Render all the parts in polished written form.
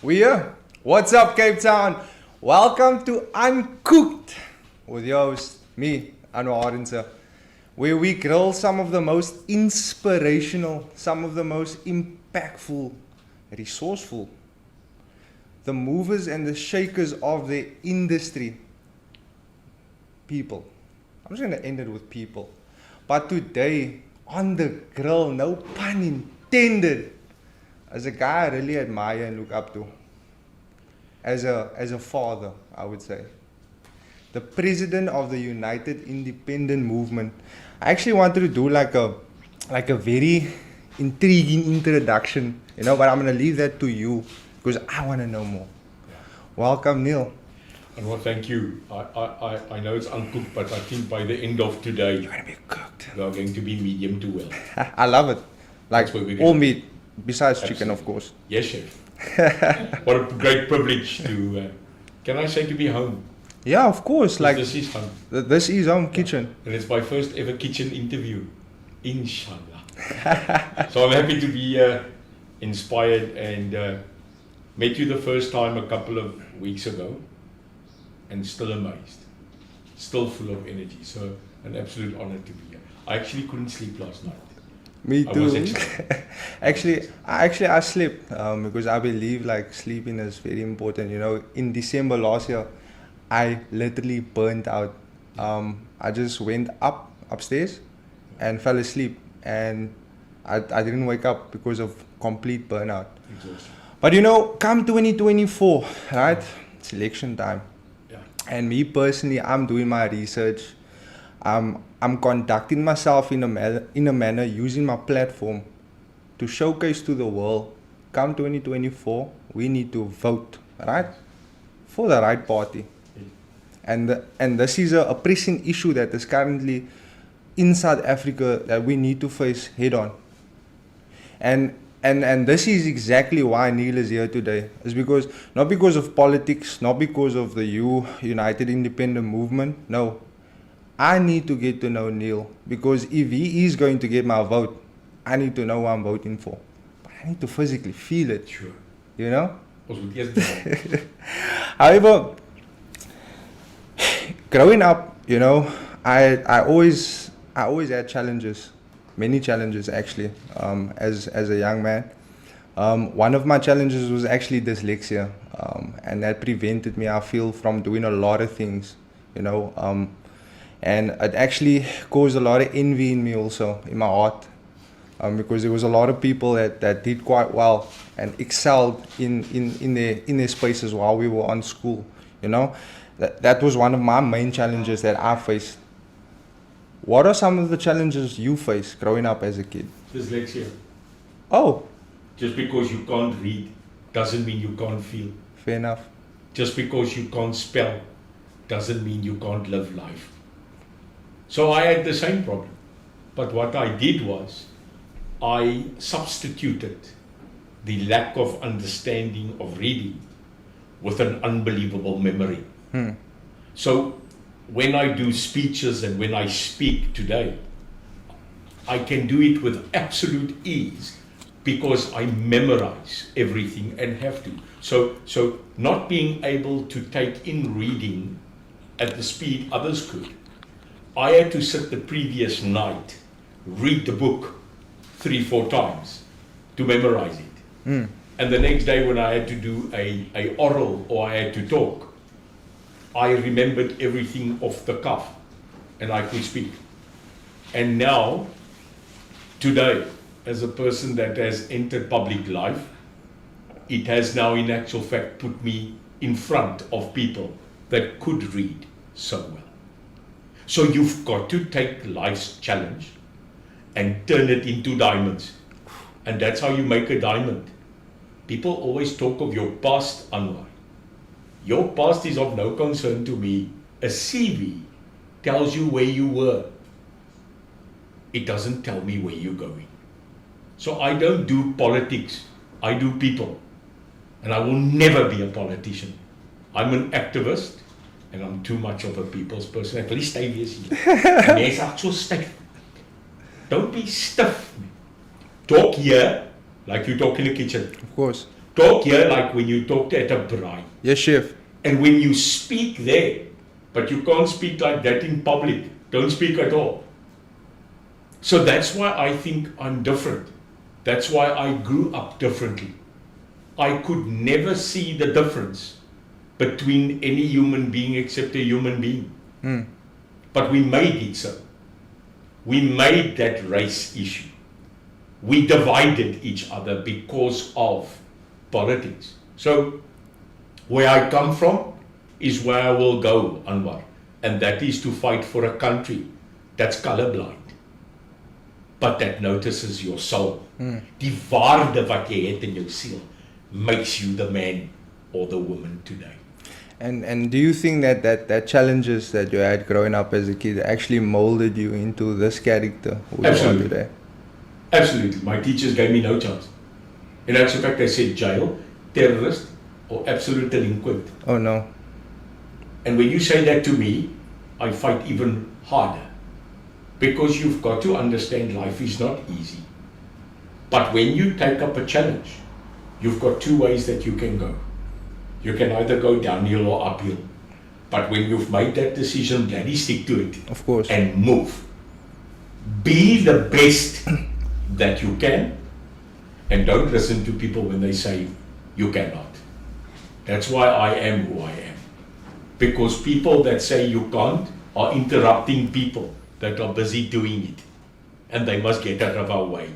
We here. What's up, Cape Town? Welcome to UnCooked with your host, me, Anwar Arinsa, where we grill some of the most inspirational, some of the most impactful, resourceful, the movers and the shakers of the industry. People. I'm just going to end it with people. But today, on the grill, no pun intended, as a guy I really admire and look up to, as a father, I would say, the president of the United Independent Movement. I actually wanted to do like a very intriguing introduction, but I'm gonna leave that to you because I want to know more. Welcome, Neil. And well, thank you. I know it's uncooked, but I think by the end of today, You're gonna be cooked. we are going to be medium to well. I love it. Like That's where we're all going. meat, besides Absolutely. chicken, of course. Yes, chef. What a great privilege to, can I say, to be home? Yeah, of course. Like This is home. this is home kitchen. And it's my first ever kitchen interview. Inshallah. So I'm happy to be inspired and met you the first time a couple of weeks ago and still amazed. Still full of energy. So an absolute honor to be here. I actually couldn't sleep last night. Me I was too. excited. I slept because I believe like sleeping is very important. In December last year, I literally burnt out. I just went upstairs and fell asleep, and I didn't wake up because of complete burnout. Exhaustion. But come 2024, right? It's election time. Yeah. And me personally, I'm doing my research. I'm conducting myself in a manner using my platform to showcase to the world. Come 2024, we need to vote, right, for the right party. And this is a pressing issue that is currently in South Africa that we need to face head on. And this is exactly why Neil is here today. Is because not because of politics, not because of the United Independent Movement. No, I need to get to know Neil, because if he is going to get my vote, I need to know who I'm voting for. But I need to physically feel it. Sure. Ons moet eers begin. However, growing up, I always had challenges, many challenges actually, as a young man. One of my challenges was actually dyslexia, and that prevented me, I feel, from doing a lot of things, and it actually caused a lot of envy in me also, in my heart, because there was a lot of people that did quite well and excelled in their spaces while we were on school. That was one of my main challenges that I faced. What are some of the challenges you faced growing up as a kid? Dyslexia. Oh, Just because you can't read doesn't mean you can't feel. fair enough. Just because you can't spell doesn't mean you can't live life. So I had the same problem. But what I did was I substituted the lack of understanding of reading with an unbelievable memory. So when I do speeches and when I speak today, I can do it with absolute ease because I memorize everything and have to. So not being able to take in reading at the speed others could, I had to sit the previous night, read the book 3-4 times to memorize it. And the next day when I had to do a oral or I had to talk, I remembered everything off the cuff and I could speak. And now, today, as a person that has entered public life, it has now in actual fact put me in front of people that could read so well. So you've got to take life's challenge and turn it into diamonds. And that's how you make a diamond. People always talk of your past, Anwar. Your past is of no concern to me. A CV tells you where you were. It doesn't tell me where you're going. So I don't do politics, I do people. And I will never be a politician. I'm an activist, and I'm too much of a people's person. At least stay here. So stiff. Don't be stiff. Talk here like you talk in the kitchen. Of course. Talk here like when you talk at a braai. Yes, chef. And when you speak there, but you can't speak like that in public. Don't speak at all. So that's why I think I'm different. That's why I grew up differently. I could never see the difference between any human being except a human being. But we made it so. We made that race issue. We divided each other because of politics. So where I come from is where I will go, Anwar. And that is to fight for a country that's colorblind, but that notices your soul. Die waarde wat jy het in jou siel makes you the man or the woman today. And do you think that challenges that you had growing up as a kid actually molded you into this character who you are Absolutely. today? Absolutely. My teachers gave me no chance. In actual fact, they said jail, terrorist, or absolute delinquent. Oh no. And when you say that to me, I fight even harder. Because you've got to understand life is not easy. But when you take up a challenge, you've got two ways that you can go. You can either go downhill or uphill. But when you've made that decision, bloody stick to it. Of course. And move. Be the best that you can, and don't listen to people when they say you cannot. That's why I am who I am. Because people that say you can't are interrupting people that are busy doing it. And they must get out of our way.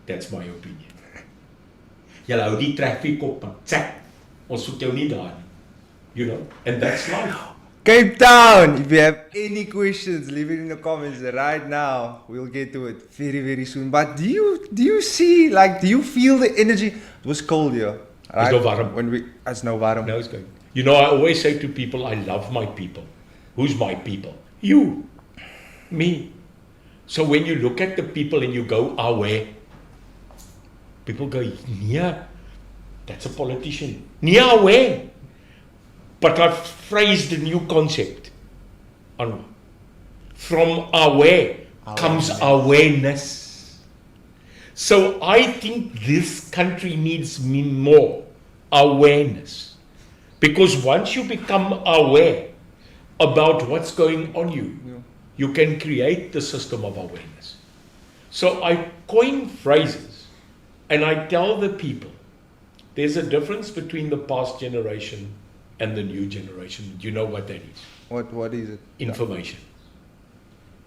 That's my opinion. Julle hou die traffic op, maar tsak, ons soek jou nie daar nie. You know, and that's life. Cape Town, if you have any questions, leave it in the comments right now. We'll get to it very, very soon. But do you see, like, do you feel the energy? It was cold here. Right? It's no warm. It's no warm. No, it's good. You know, I always say to people, I love my people. Who's my people? You. Me. So when you look at the people and you go our way, people go, yeah, that's a politician. Yeah, where? But I've phrased a new concept. From aware comes awareness. So I think this country needs more awareness. Because once you become aware about what's going on you can create the system of awareness. So I coin phrases and I tell the people, there's a difference between the past generation and the new generation. Do you know what that is? What is it? Information.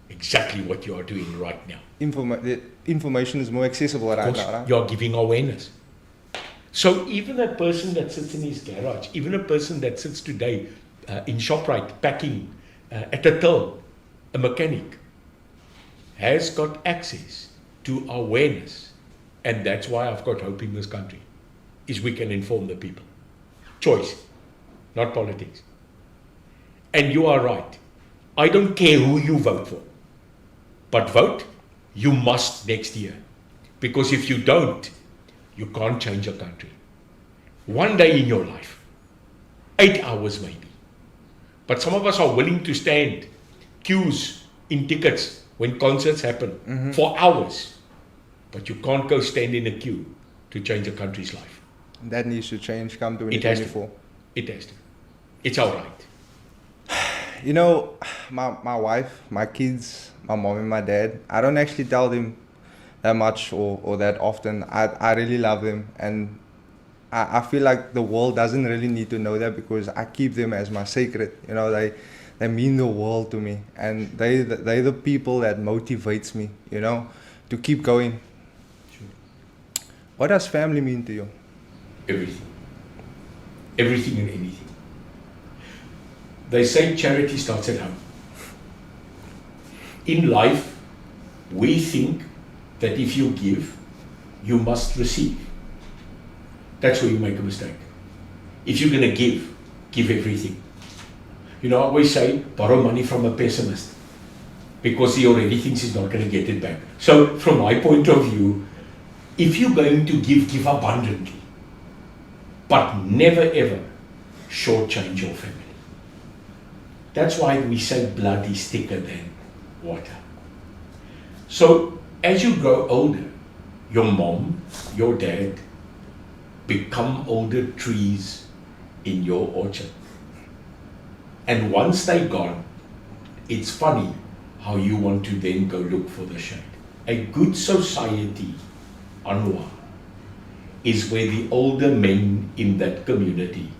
Exactly what you are doing right now. The information is more accessible right now, right? You're giving awareness. So even a person that sits in his garage, even a person that sits today in ShopRite packing at a till, a mechanic, has got access to awareness. And that's why I've got hope in this country, is we can inform the people. Choice, not politics. And you are right. I don't care who you vote for. But vote, you must next year. Because if you don't, you can't change a country. One day in your life, 8 hours maybe. But some of us are willing to stand queues in tickets when concerts happen for hours. But you can't go stand in a queue to change a country's life. That needs to change come 2024. It has to. It's all right. You know, my wife, my kids, my mom and my dad, I don't actually tell them that much or that often. I really love them, and I feel like the world doesn't really need to know that because I keep them as my sacred. You know, they mean the world to me, and they're the people that motivates me, you know, to keep going. Sure. What does family mean to you? Everything. Everything and anything. They say charity starts at home. In life, we think that if you give, you must receive. That's where you make a mistake. If you're going to give everything. You know, I always say, borrow money from a pessimist because he already thinks he's not going to get it back. So from my point of view, if you're going to give abundantly, but never ever shortchange your family. That's why we say blood is thicker than water. So as you grow older, your mom, your dad become older trees in your orchard. And once they're gone, it's funny how you want to then go look for the shade. A good society, Anwar, is where the older men in that community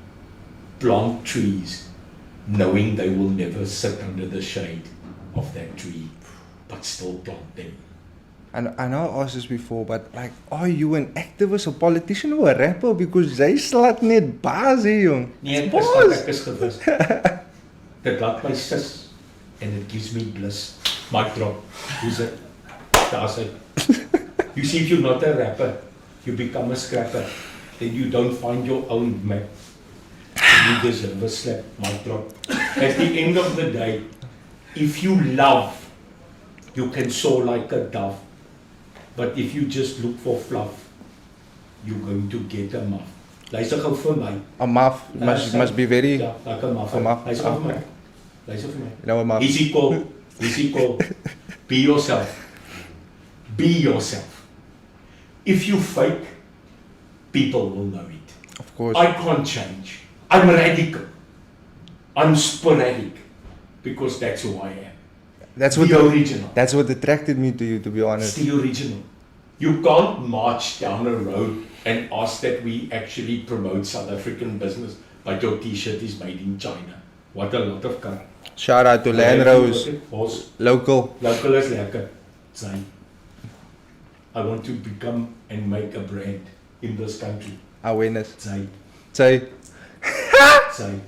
plant trees knowing they will never sit under the shade of that tree, but still plant them. And I know I asked this before, but like, are you an activist, a politician, or a rapper? Because jy slaat net baas hier, jong. Nee, ek is gewis. Dit laat my sis and it gives me bliss. Mic drop. Who's it? Daar's it. You see, if you're not a rapper, you become a scrapper. Then you don't find your own map. You deserve a slap. Mic drop. At the end of the day, if you love, you can soar like a dove. But if you just look for fluff, you're going to get a muff. Luister gou vir my. A muff must be very... Ja, like a muff. A muff. Luister vir my. Luister vir my. You know a muff. Easy call. Easy call. Be yourself. Be yourself. If you fake, people will know it. Of course. I can't change. I'm radical. I'm sporadic. Because that's who I am. That's what The original. That's what attracted me to you, to be It's honest. the original. You can't march down a road and ask that we actually promote South African business, but your t-shirt is made in China. What a lot of car. Shout out to Land Rose, local. Local is lekker. Say, I want to become and make a brand in this country. Awareness. Say, Say, say.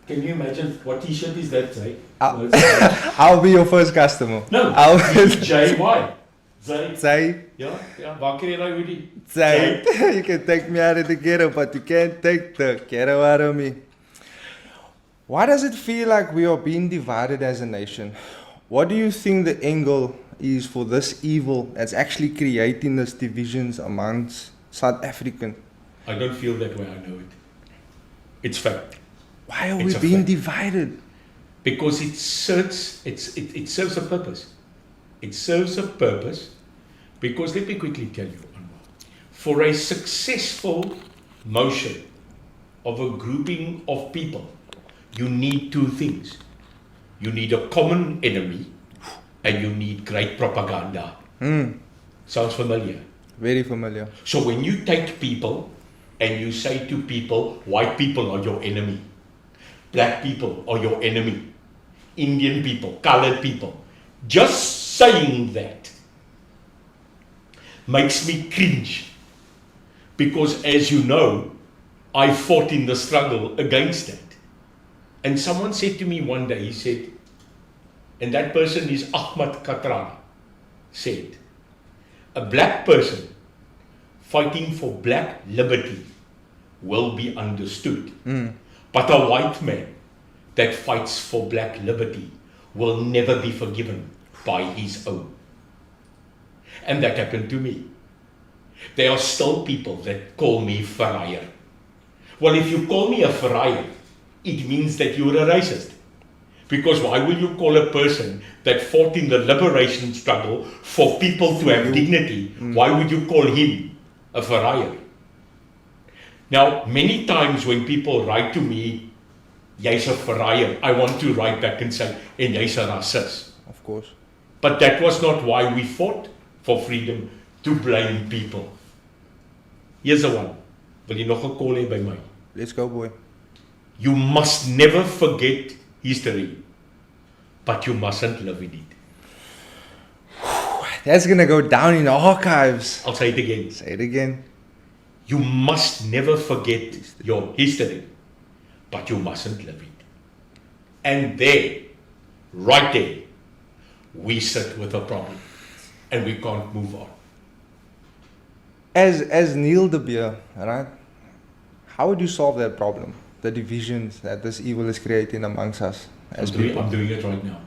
Can you imagine what t-shirt is that? Say, I'll be your first customer. no, I'll JY. Say, say, ja, waar kry jy daai hoodie? say. You can take me out of the ghetto, but you can't take the ghetto out of me. Why does it feel like we are being divided as a nation? What do you think the angle is for this evil that's actually creating these divisions amongst South Africans? I don't feel that way, I know it. It's fact. Why are It's we a being fact. divided? Because it serves a purpose. It serves a purpose because let me quickly tell you, Anwar, for a successful motion of a grouping of people, you need two things. You need a common enemy and you need great propaganda. Sounds familiar? Very familiar. So when you take people and you say to people, white people are your enemy, black people are your enemy, Indian people, colored people, just saying that makes me cringe. Because as you know, I fought in the struggle against that. And someone said to me one day, he said, and that person is Ahmad Katran, said, a black person fighting for black liberty will be understood. But a white man that fights for black liberty will never be forgiven by his own. And that happened to me. There are still people that call me Farrier. Well, if you call me a Farrier, it means that you're a racist. Because why will you call a person that fought in the liberation struggle for people to have dignity, why would you call him a Farrier? Now, many times when people write to me, jy's a Farrier, I want to write back and say, en jy's a racist. Of course. But that was not why we fought for freedom, to blame people. Here's the one. Wil jy nog 'n call hê by my? Let's go, boy. You must never forget history, but you mustn't live in it. That's gonna go down in the archives. I'll say it again. Say it again. You must never forget your history, but you mustn't live it. And there, right there, we sit with a problem, and we can't move on. As Neil de Beer, right? How would you solve that problem? The divisions that this evil is creating amongst us as people. I'm doing it right now.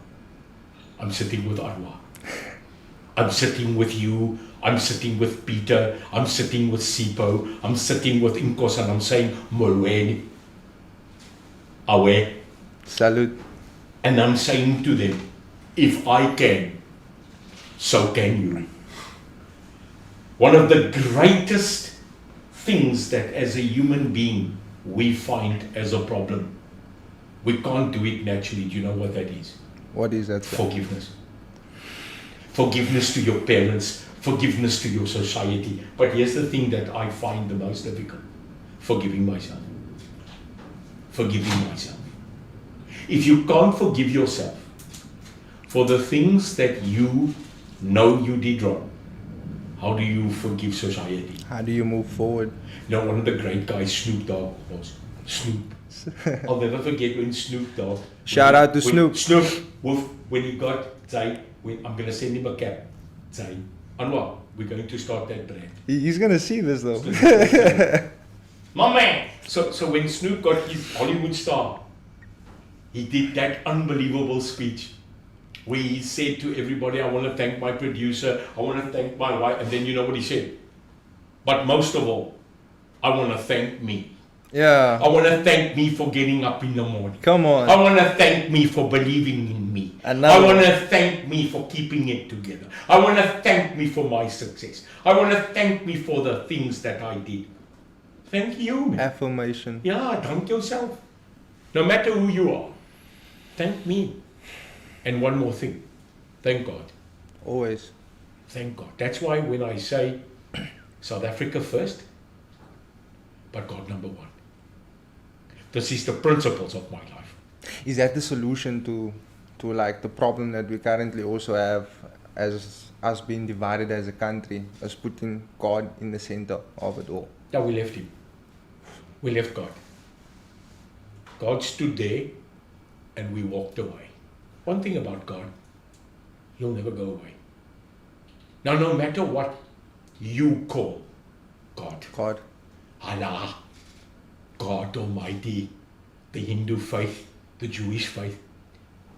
I'm sitting with Arwa. I'm sitting with you. I'm sitting with Peter. I'm sitting with Sipo. I'm sitting with Inkos, and I'm saying, Molweni, Awe. Salute. And I'm saying to them, if I can, so can you. One of the greatest things that as a human being we find as a problem. We can't do it naturally. Do you know what that is? What is that, sir? Forgiveness. Forgiveness to your parents, forgiveness to your society. But here's the thing that I find the most difficult. Forgiving myself. Forgiving myself. If you can't forgive yourself for the things that you know you did wrong, how do you forgive society? How do you move forward? You know, one of the great guys, Snoop Dogg, was Snoop. I'll never forget when Snoop Dogg. Shout out to Snoop. When he got Zay, I'm going to send him a cap. Zay, Anwar, we're going to start that brand. He's gonna see this though. My man! So when Snoop got his Hollywood star, he did that unbelievable speech where he said to everybody, I want to thank my producer, I want to thank my wife, and then you know what he said? But most of all, I want to thank me. Yeah. I want to thank me for getting up in the morning. Come on. I want to thank me for believing in me. I want to thank me for keeping it together. I want to thank me for my success. I want to thank me for the things that I did. Thank you, man. Affirmation. Yeah, thank yourself. No matter who you are, thank me. And one more thing, thank God. Always. Thank God. That's why when I say South Africa first, but God number one. This is the principles of my life. Is that the solution to like the problem that we currently also have as us being divided as a country, as putting God in the center of it all? Yeah, we left him. We left God. God stood there and we walked away. One thing about God, he'll never go away. Now, no matter what you call God, Allah, God Almighty, the Hindu faith, the Jewish faith,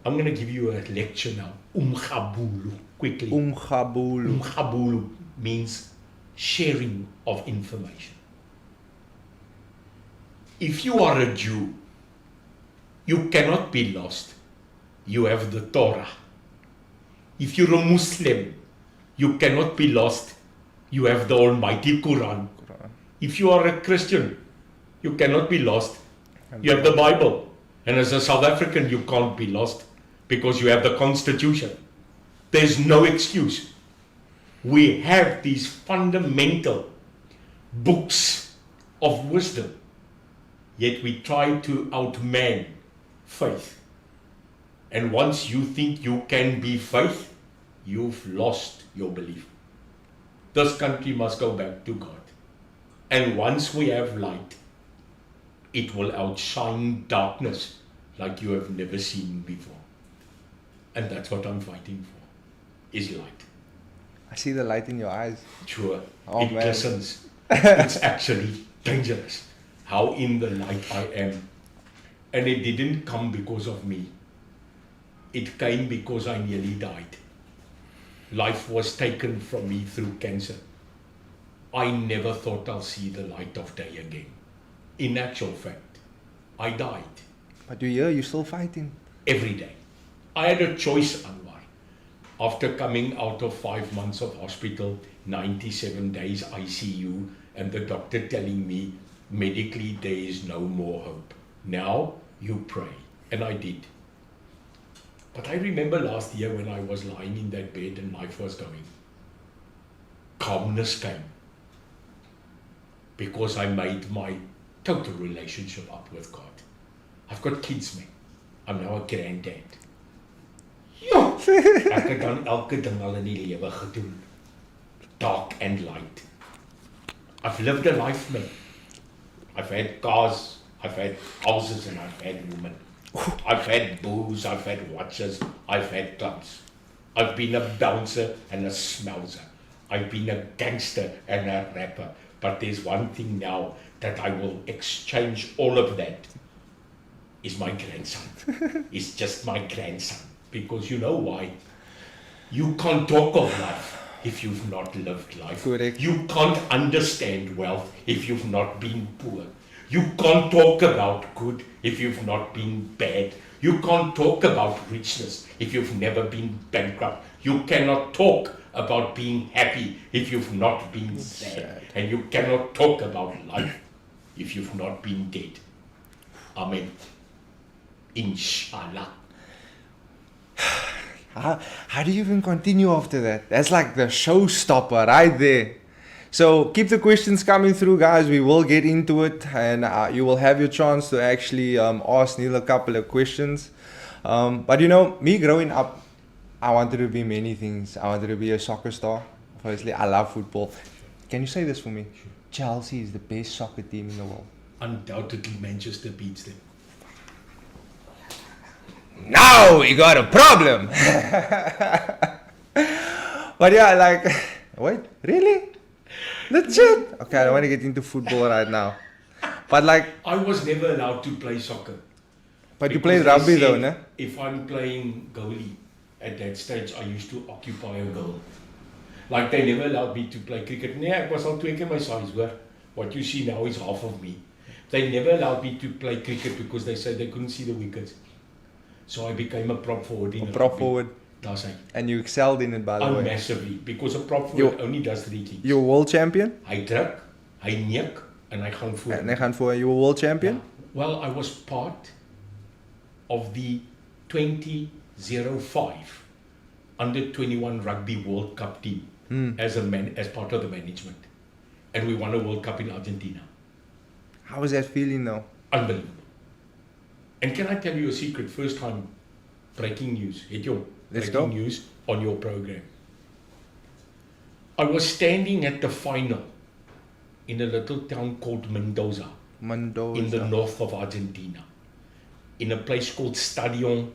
I'm going to give you a lecture now. Umkhabulu, quickly. Umkhabulu. Umkhabulu means sharing of information. If you are a Jew, you cannot be lost. You have the Torah. If you're a Muslim, you cannot be lost. You have the Almighty Quran. If you are a Christian, you cannot be lost. You have the Bible. And as a South African, you can't be lost because you have the Constitution. There's no excuse. We have these fundamental books of wisdom, yet we try to outman faith. And once you think you can be faith, you've lost your belief. This country must go back to God. And once we have light, it will outshine darkness like you have never seen before. And that's what I'm fighting for, is light. I see the light in your eyes. Sure, Oh, it man. glistens. It's actually dangerous how in the light I am. And it didn't come because of me. It came because I nearly died. Life was taken from me through cancer. I never thought I'll see the light of day again. In actual fact, I died. But you're here, you're still fighting. Every day. I had a choice, Anwar. After coming out of 5 months of hospital, 97 days ICU, and the doctor telling me, medically there is no more hope. Now you pray. And I did. But I remember last year when I was lying in that bed and life was going. Calmness came. Because I made my total relationship up with God. I've got kids, man. I'm now a granddad. Ja, ek het dan elke ding al in die lewe gedoen. Dark and light. I've lived a life, man. I've had cars, I've had houses, and I've had women. I've had booze, I've had watches, I've had clubs. I've been a bouncer and a schmouser. I've been a gangster and a rapper. But there's one thing now that I will exchange all of that, is my grandson. It's just my grandson. Because you know why? You can't talk of life if you've not lived life. Correct. You can't understand wealth if you've not been poor. You can't talk about good if you've not been bad. You can't talk about richness if you've never been bankrupt. You cannot talk about being happy if you've not been sad. And you cannot talk about life if you've not been dead. Amen. Inshallah. How do you even continue after that? That's like the showstopper right there. So keep the questions coming through, guys. We will get into it, and you will have your chance to actually ask Neil a couple of questions. But you know, me growing up, I wanted to be many things. I wanted to be a soccer star. Firstly, I love football. Can you say this for me? Chelsea is the best soccer team in the world. Undoubtedly, Manchester beats them. Now we got a problem. But yeah, like, wait, really? Legit? Okay, I don't want to get into football right now. But like, I was never allowed to play soccer. but you played rugby though, ne? If I'm playing goalie, at that stage I used to occupy a goal. Like they never allowed me to play cricket. Nee, ek was al 2 keer my size, hoor. What you see now is half of me. They never allowed me to play cricket because they said they couldn't see the wickets. So I became a prop forward in Prop forward. That's it. And you excelled in it, by the way. Massively, because a prop forward only does 3 things. You're world champion? Hy druk, hy neuk en hy gaan voor. And they gaan voor you were world champion? Yeah. Well, I was part of the 2005 under-21 rugby World Cup team as part of the management. And we won a World Cup in Argentina. How was that feeling though? Unbelievable. And can I tell you a secret? First time breaking news. Let's breaking go. news on your program. I was standing at the final in a little town called Mendoza. In the north of Argentina. In a place called Stadion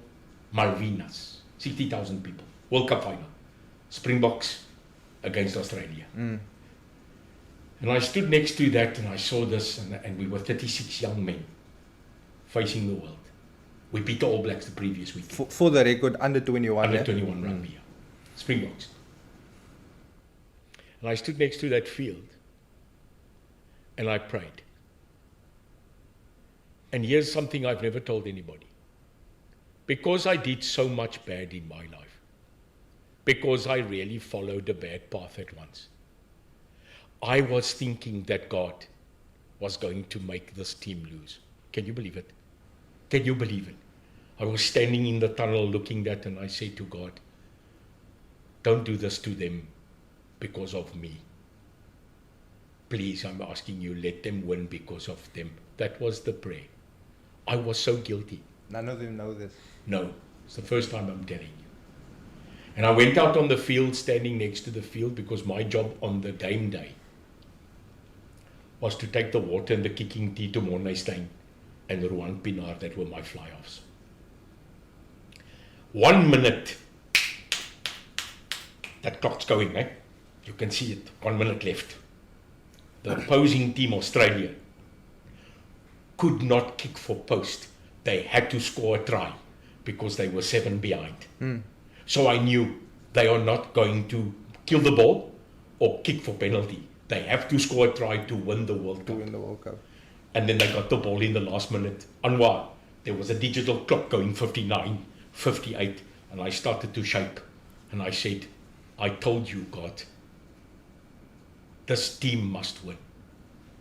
Malvinas. 60,000 people. World Cup final. Springboks against Australia. And I stood next to that and I saw this and we were 36 young men facing the world. We beat the All Blacks the previous week. For the record, under 21. Under 21 rugby, yeah. Springboks. And I stood next to that field and I prayed. And here's something I've never told anybody. Because I did so much bad in my life, because I really followed a bad path at once, I was thinking that God was going to make this team lose. Can you believe it? Can you believe it? I was standing in the tunnel looking at and I said to God, don't do this to them because of me. Please, I'm asking you, let them win because of them. That was the prayer. I was so guilty. None of them know this. No, it's the first time I'm telling you. And I went out on the field, standing next to the field, because my job on the game day was to take the water and the kicking tea to Mornaystein and Ruan Pinar. That were my fly-offs. 1 minute. That clock's going, eh? You can see it. 1 minute left. The opposing team, Australia, could not kick for post. They had to score a try because they were 7 behind. So I knew they are not going to kill the ball or kick for penalty. They have to score a try to win the World Cup. And then they got the ball in the last minute. Anwar, there was a digital clock going 59, 58, and I started to shake. And I said, I told you, God, this team must win,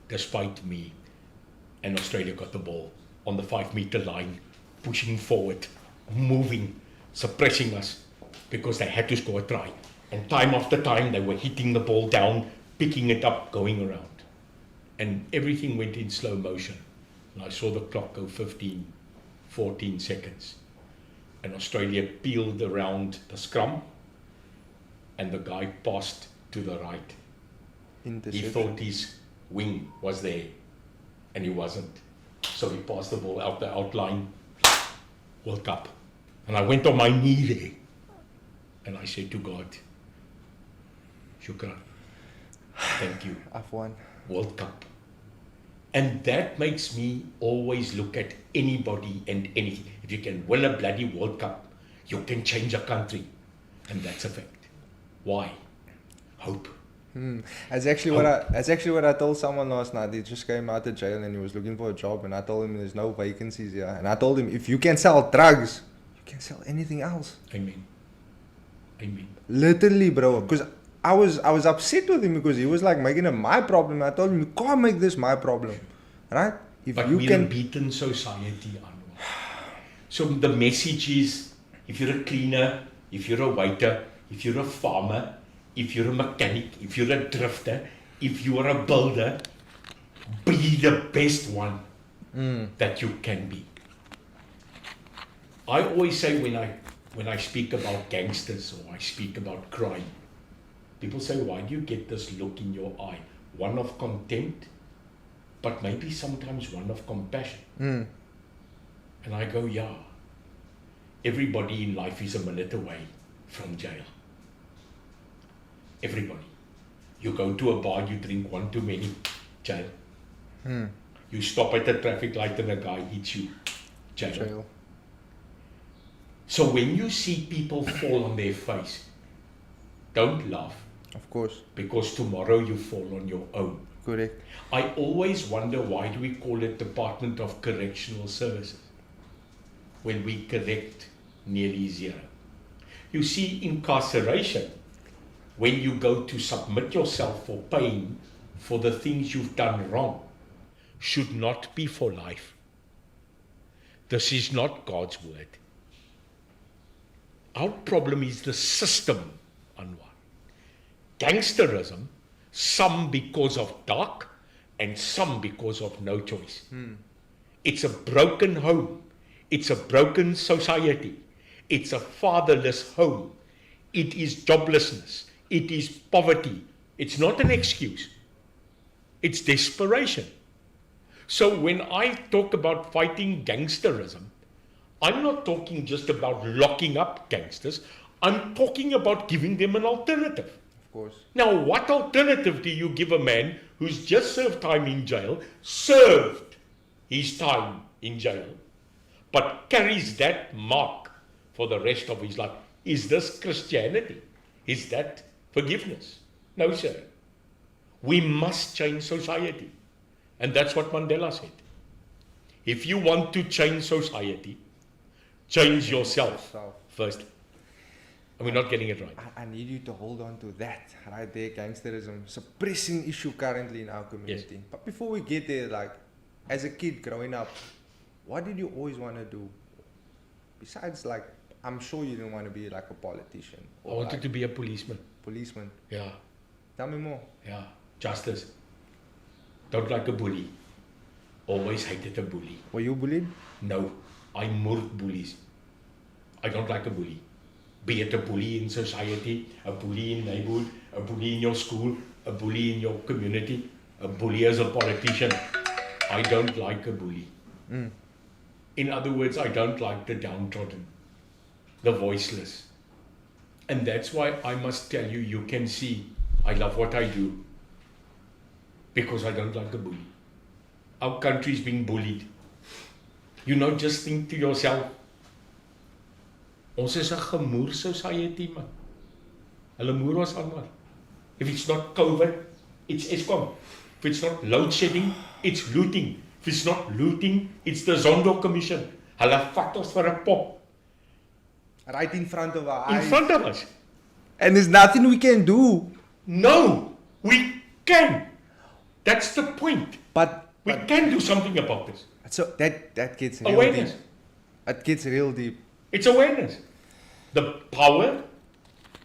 despite me. And Australia got the ball on the 5-meter line, pushing forward, moving, suppressing us, because they had to score a try. And time after time, they were hitting the ball down, picking it up, going around. And everything went in slow motion. And I saw the clock go 15, 14 seconds. And Australia peeled around the scrum, and the guy passed to the right. He thought his wing was there, and he wasn't. So he passed the ball out the outline, World Cup. And I went on my knee there, and I said to God, Shukran, thank you. I've won. World Cup. And that makes me always look at anybody and anything. If you can win a bloody World Cup, you can change a country. And that's a fact. Why? Hope. That's actually what I told someone last night. He just came out of jail and he was looking for a job, and I told him there's no vacancies here. And I told him if you can sell drugs, you can sell anything else. Amen. Literally, bro. Because I was upset with him because he was like making it my problem. I told him you can't make this my problem, right? If But you we're can, a beaten society, Anwar. So the message is, if you're a cleaner, if you're a waiter, if you're a farmer, if you're a mechanic, if you're a drifter, if you are a builder, be the best one that you can be. I always say when I speak about gangsters or I speak about crime, people say, why do you get this look in your eye? One of contempt, but maybe sometimes one of compassion. And I go, yeah, everybody in life is a minute away from jail. Everybody. You go to a bar, you drink one too many, jail. You stop at a traffic light and a guy hits you, jail. So when you see people fall on their face, don't laugh. of course, Because tomorrow you fall on your own. correct. I always wonder, why do we call it Department of Correctional Services when we correct nearly zero? You see, incarceration, when you go to submit yourself for paying for the things you've done wrong, should not be for life. This is not God's word. Our problem is the system, Anwar. Gangsterism, some because of dark and some because of no choice. It's a broken home. It's a broken society. It's a fatherless home. It is joblessness. It is poverty. It's not an excuse. It's desperation. So when I talk about fighting gangsterism, I'm not talking just about locking up gangsters. I'm talking about giving them an alternative. Of course. Now, what alternative do you give a man who's just served time in jail, served his time in jail, but carries that mark for the rest of his life? Is this Christianity? Is that forgiveness? No, sir. We must change society. And that's what Mandela said. If you want to change society, change yourself first. And we're not getting it right. I need you to hold on to that right there. Gangsterism, it's a pressing issue currently in our community. But before we get there, like, as a kid growing up, what did you always want to do? Besides, like, I'm sure you didn't want to be like a politician. I wanted to be a policeman. Policeman. Yeah, Tell me more. yeah. Justice. Don't like a bully. Always hated a bully. Were you bullied? No, I mourn bullies. I don't like a bully. Be it a bully in society, a bully in neighborhood, a bully in your school, a bully in your community, a bully as a politician. I don't like a bully. In other words, I don't like the downtrodden, the voiceless. And that's why I must tell you, you can see I love what I do because I don't like a bully. Our country is being bullied. You know, just think to yourself, ons is 'n gemoer society, man. Hulle moer ons aan, man. If it's not COVID, it's Eskom. If it's not load shedding, it's looting. If it's not looting, it's the Zondo Commission. Hulle vat ons vir 'n pop Right in front of our in eyes. front of us. And there's nothing we can do. No, we can. That's the point. But We can do something about this. so that gets real Awareness. deep. It gets real deep. It's awareness. The power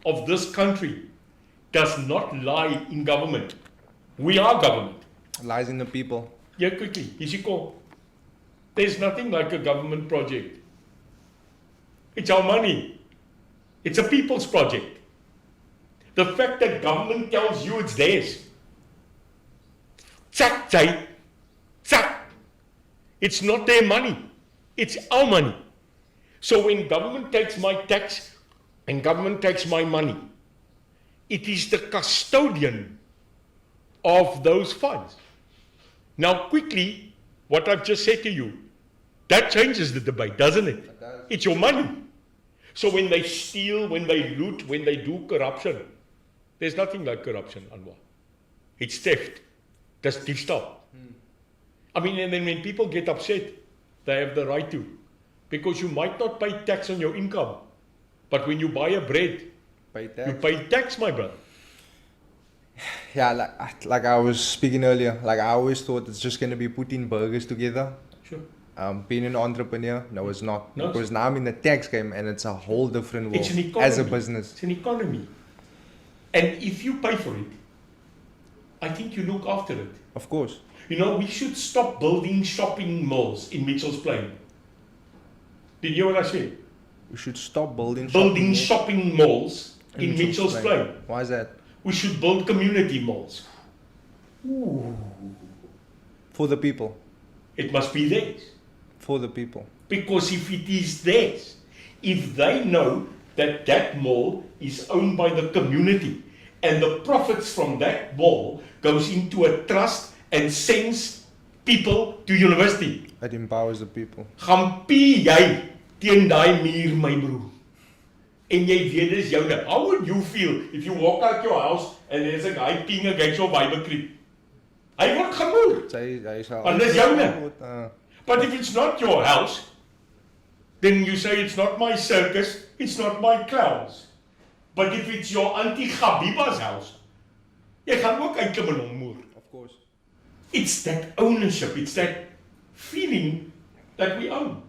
of this country does not lie in government. We are government. It lies in the people. Yeah, quickly. Isiko. There's nothing like a government project. It's our money. It's a people's project. The fact that government tells you it's theirs. Tsak, Jai. Tsak. It's not their money. It's our money. So when government takes my tax and government takes my money, it is the custodian of those funds. Now quickly, what I've just said to you, that changes the debate, doesn't it? It does. It's your money. So when they steal, when they loot, when they do corruption, There's nothing like corruption, Anwar. It's theft. That's diefstal. I mean, and then when people get upset, they have the right to. Because you might not pay tax on your income. But when you buy a bread, Pay you tax. pay tax, my brother. Yeah, like I was speaking earlier, like I always thought it's just going to be putting burgers together. Sure. Being an entrepreneur, no, it's not. No, Because now I'm in the tax game and it's a whole different world It's an economy. as a business. It's an economy. And if you pay for it, I think you look after it. Of course. You know, we should stop building shopping malls in Mitchell's Plain. Did you hear what I said? We should stop building Shopping malls in Mitchell's Plain. Why is that? We should build community malls. For the people. It must be theirs. For the people. Because if it is theirs, if they know that that mall is owned by the community and the profits from that mall goes into a trust and sends people to university. It empowers the people. Gaan pie jy teen daai muur, my broer. En jy weet dis joune. How would you feel if you walk out your house and there's a guy peeing against your Bible creep? Hy word gemoer. Hy sal Want dis joune. uh, But if it's not your house, then you say it's not my circus, it's not my clowns. But if it's your Auntie Gabiba's house, jy gaan ook uitklim en hom moer. Of course. It's that ownership, it's that feeling that we own.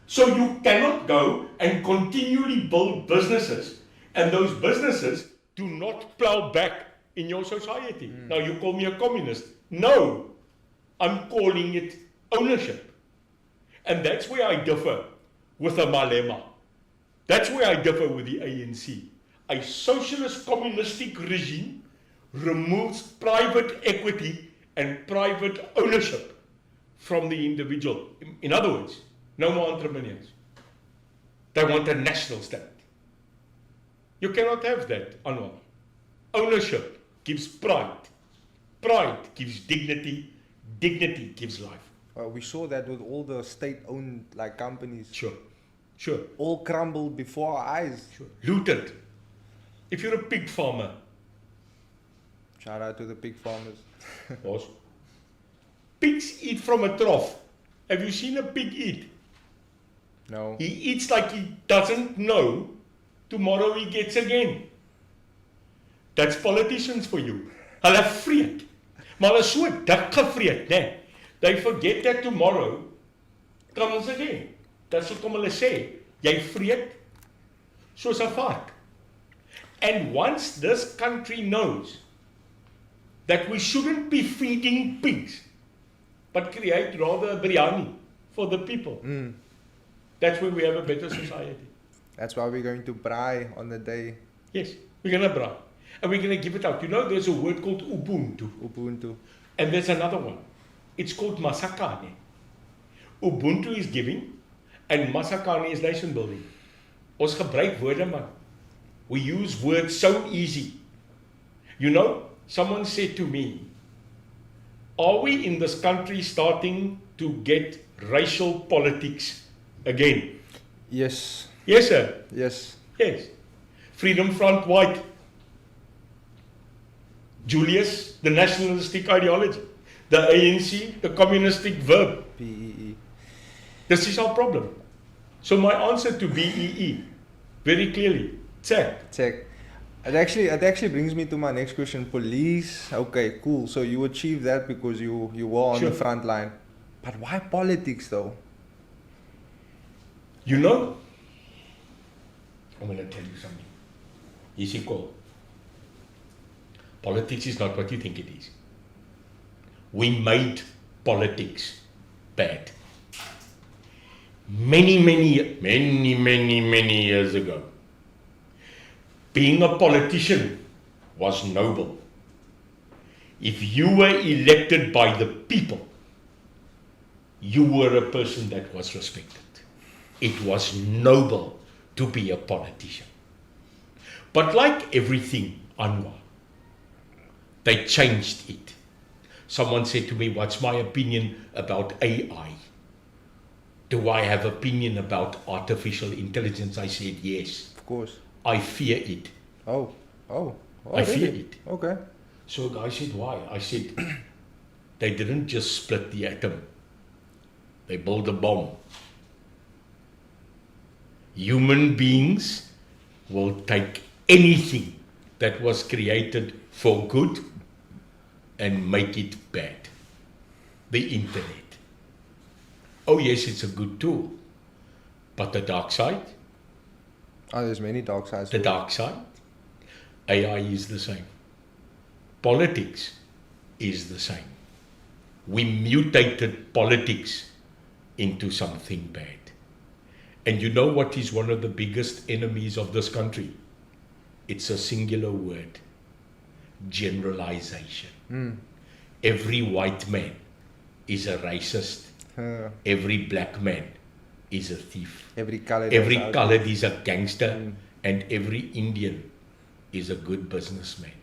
So you cannot go and continually build businesses, and those businesses do not plow back in your society. Now you call me a communist. No, I'm calling it ownership. And that's where I differ with the Malema. That's where I differ with the ANC. A socialist communistic regime removes private equity and private ownership from the individual. In other words, no more entrepreneurs. They want a national state. You cannot have that, Anwar. Ownership gives pride. Pride gives dignity. Dignity gives life. We saw that with all the state-owned like companies. Sure. All crumbled before our eyes. Sure. Looted. If you're a pig farmer, Shout out to the pig farmers. boss. Pigs eat from a trough. Have you seen a pig eat? No. He eats like he doesn't know tomorrow he gets again. That's politicians for you. Hulle vreet. Maar hulle is so dik gevreet, né? They forget that tomorrow comes again. That's wat hulle sê. Jy vreet soos 'n vark. And once this country knows that we shouldn't be feeding pigs, but create rather a biryani for the people, that's when we have a better society. That's why we're going to braai on the day. Yes, we're going to braai. And we're going to give it out. You know, there's a word called Ubuntu. Ubuntu. And there's another one. It's called Masakane. Ubuntu is giving, and Masakane is nation building. Ons gebruik woorde, man. We use words so easy. You know, someone said to me, are we in this country starting to get racial politics again? Yes. Yes, sir. Yes. Yes. Freedom Front White. Julius, the nationalistic ideology. The ANC, the communistic verb. PEE. This is our problem. So my answer to BEE, very clearly, check. Check. It actually brings me to my next question. Police. Okay, cool. So you achieved that because you were on Sure. the front line. But why politics though? You know, I'm going to tell you something. Easy call. Politics is not what you think it is. We made politics bad. Many years ago, being a politician was noble. If you were elected by the people, you were a person that was respected. It was noble to be a politician. But like everything, Anwar, they changed it. Someone said to me, what's my opinion about AI? Do I have opinion about artificial intelligence? I said, yes. Of course. I fear it. Oh. Oh, I fear really? it. Okay. So a guy said, why? I said, they didn't just split the atom. They built a bomb. Human beings will take anything that was created for good and make it bad. The internet. Oh yes, it's a good tool. But the dark side? Oh, there's many dark sides. The to it. dark side? AI is the same. Politics is the same. We mutated politics into something bad. And you know what is one of the biggest enemies of this country? It's a singular word. Generalization. Every white man is a racist. Every black man is a thief. Every color. Every colored is a gangster. And every Indian is a good businessman.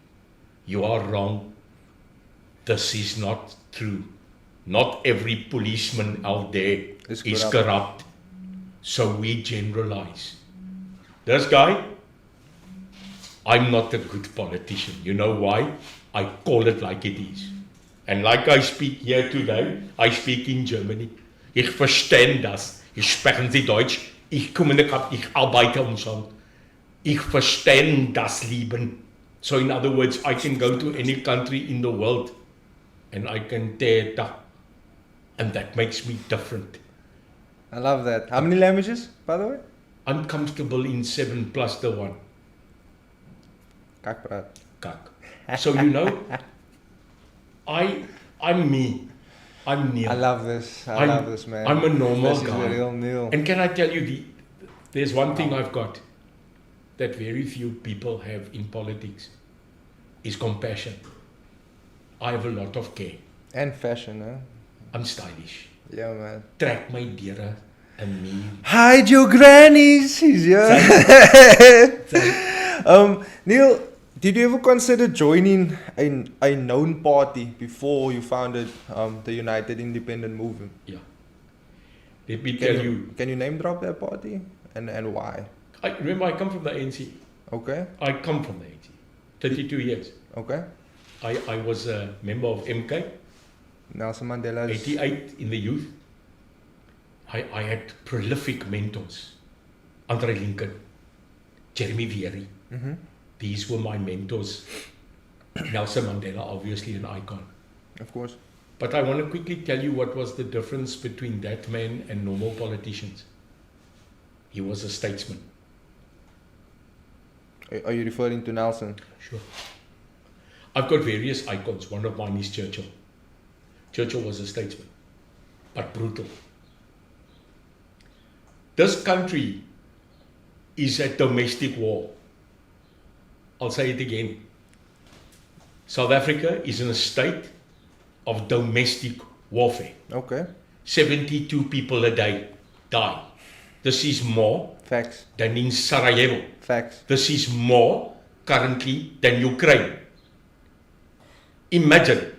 You are wrong. This is not true. Not every policeman out there is corrupt. So we generalize. This guy, I'm not a good politician. You know why? I call it like it is. And like I speak here today, I speak in Germany. Ich verstehe das. Ich sprechen Sie Deutsch. Ich kommuniziere, ich arbeite umsonst. Ich verstehe das Leben. So in other words, I can go to any country in the world and I can tear it up. And that makes me different. I love that. How many languages, by the way? I'm comfortable in 7 plus the 1. Kak praat. Kak. So you know, I'm me. I'm Neil. I love this. I love this, man. I'm a normal this guy. Is a real Neil. And can I tell you, there's one thing I've got that very few people have in politics is compassion. I have a lot of care. And fashion, huh? I'm stylish. Yeah, man. Trek my deure in me. Hide your grannies. He's here. Neil, did you ever consider joining a known party before you founded the United Independent Movement? Yeah. Let me tell you. Can you name drop that party and why? Remember, I come from the ANC. Okay. I come from the ANC. 32 years. Okay. I was a member of MK. Nelson Mandela. 88 in the youth. I had prolific mentors. Andre Lincoln, Jeremy Vieri. Mm-hmm. These were my mentors. Nelson Mandela, obviously an icon. Of course. But I want to quickly tell you what was the difference between that man and normal politicians. He was a statesman. Are you referring to Nelson? Sure. I've got various icons. One of mine is Churchill. Churchill was a statesman, but brutal. This country is at domestic war. I'll say it again. South Africa is in a state of domestic warfare. Okay. 72 people a day die. This is more Facts. than in Sarajevo. Facts. This is more currently than Ukraine. Imagine,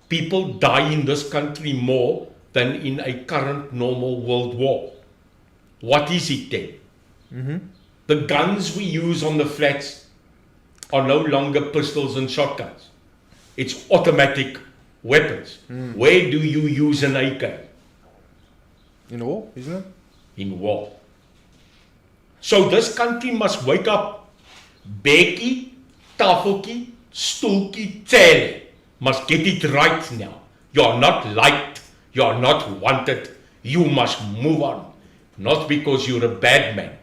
people die in this country more than in a current normal world war. What is it then? Mm-hmm. The guns we use on the flats are no longer pistols and shotguns. It's automatic weapons. Where do you use an AK? In war, isn't it? In war. So this country must wake up. Bekkie, tafeltjie, stoeltjie, chair must get it right now. You are not liked. You are not wanted. You must move on. Not because you're a bad man,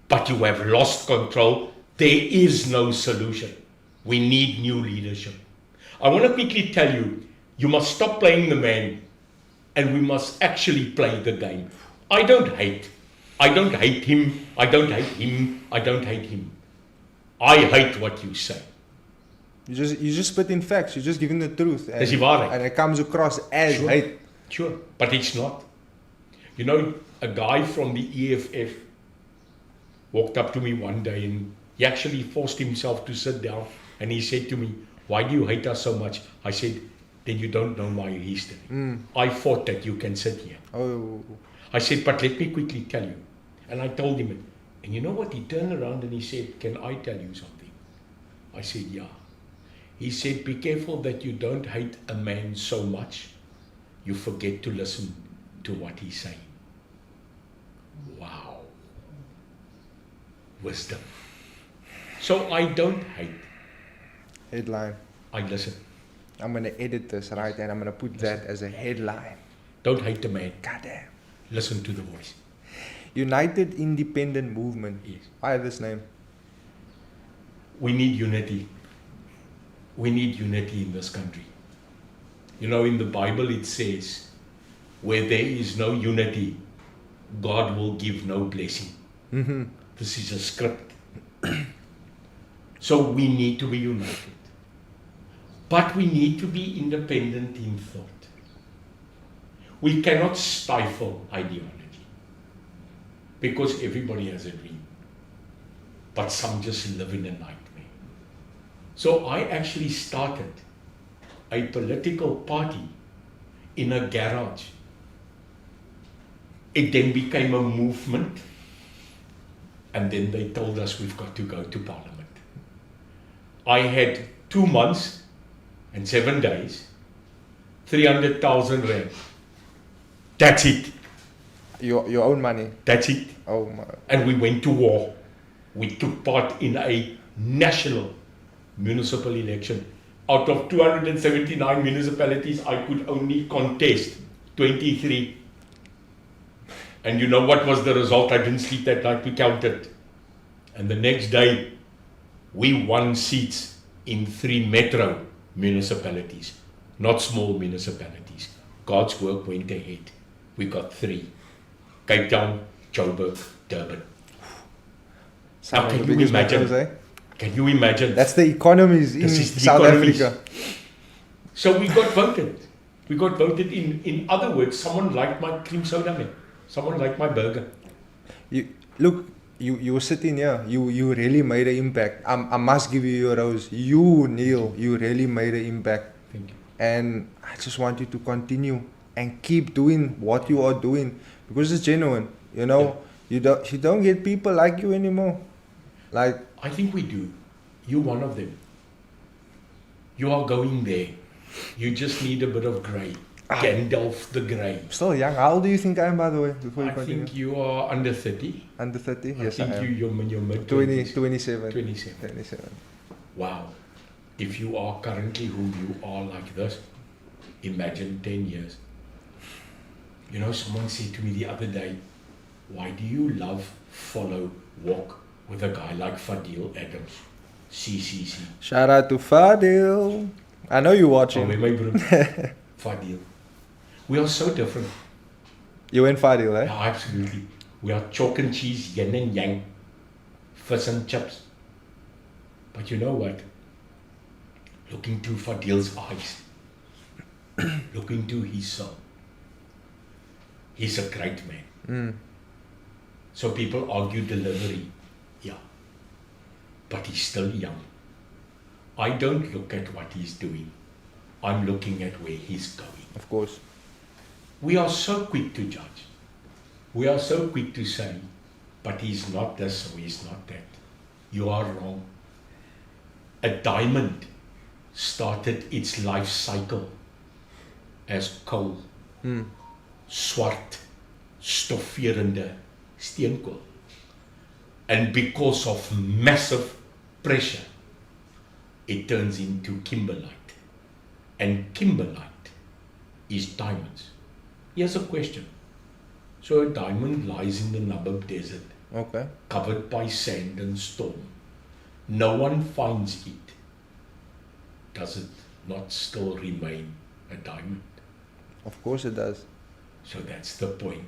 but you have lost control. There is no solution. We need new leadership. I want to quickly tell you, you must stop playing the man and we must actually play the game. I don't hate. I don't hate him. I don't hate him. I don't hate him. I hate what you say. You just spit in facts. You're just giving the truth. Dis die waarheid. And it comes across as hate. Sure, but it's not. You know, a guy from the EFF walked up to me one day and he actually forced himself to sit down and he said to me, "Why do you hate us so much?" I said, "Then you don't know my history. I fought that you can sit here." Oh. I said, "But let me quickly tell you." And I told him, and you know what? He turned around and he said, "Can I tell you something?" I said, yeah. He said, be careful that you don't hate a man so much you forget to listen to what he's saying. Wow. Wisdom. So I don't hate. Headline. I listen. I'm going to edit this, right? And I'm going to put that as a headline. Don't hate the man. Goddamn. Listen to the voice. United Independent Movement. Yes. Why this name? We need unity. We need unity in this country. You know, in the Bible it says, where there is no unity, God will give no blessing. Mm-hmm. This is a script. So we need to be united. But we need to be independent in thought. We cannot stifle ideology. Because everybody has a dream. But some just live in a nightmare. So I actually started a political party in a garage. It then became a movement. And then they told us we've got to go to Parliament. I had 2 months and 7 days, 300,000 rand. That's it. Your own money. That's it. Oh my. And we went to war. We took part in a national municipal election. Out of 279 municipalities, I could only contest 23. And you know what was the result? I didn't sleep that night, we counted. And the next day, we won seats in 3 metro municipalities, not small municipalities. God's work went ahead. We got 3. Cape Town, Joburg, Durban. Some Now, of can the you biggest imagine? metros, eh? Can you imagine? That's the economies in This is the South economies. Africa. So we got voted. We got voted in other words, someone liked my cream soda, man. Someone liked my burger. You were sitting here. You really made an impact. I must give you your rose. You, Neil, you really made an impact. Thank you. And I just want you to continue and keep doing what you are doing because it's genuine. You know, you don't get people like you anymore. Like I think we do. You're one of them. You are going there. You just need a bit of grey. Gandalf the Grey. still young. How old do you think I am, by the way? Before you I continue. think you are under 30. Under 30? I Yes, I think am. you're in your mid 27. 27. 27. Wow. If you are currently who you are like this, imagine 10 years. You know, someone said to me the other day, why do you love, follow, walk with a guy like Fadil Adams? CCC. Shout out to Fadil. I know you're Oh, watching. my bro. Fadil. We are so different. You and Fadil, eh? Yeah, absolutely. We are chalk and cheese, yin and yang, fish and chips. But you know what? Look into Fadil's eyes. Look into his soul. He's a great man. Mm. So people argue delivery. Yeah. But he's still young. I don't look at what he's doing. I'm looking at where he's going. Of course. We are so quick to judge. We are so quick to say, but he's not this or he's not that. You are wrong. A diamond started its life cycle as coal. Mm. Swart, stoffierende steenkool. And because of massive pressure, it turns into kimberlite. And kimberlite is diamonds. Here's a question. So a diamond lies in the Namib Desert, Okay. covered by sand and storm. No one finds it. Does it not still remain a diamond? Of course it does. So that's the point.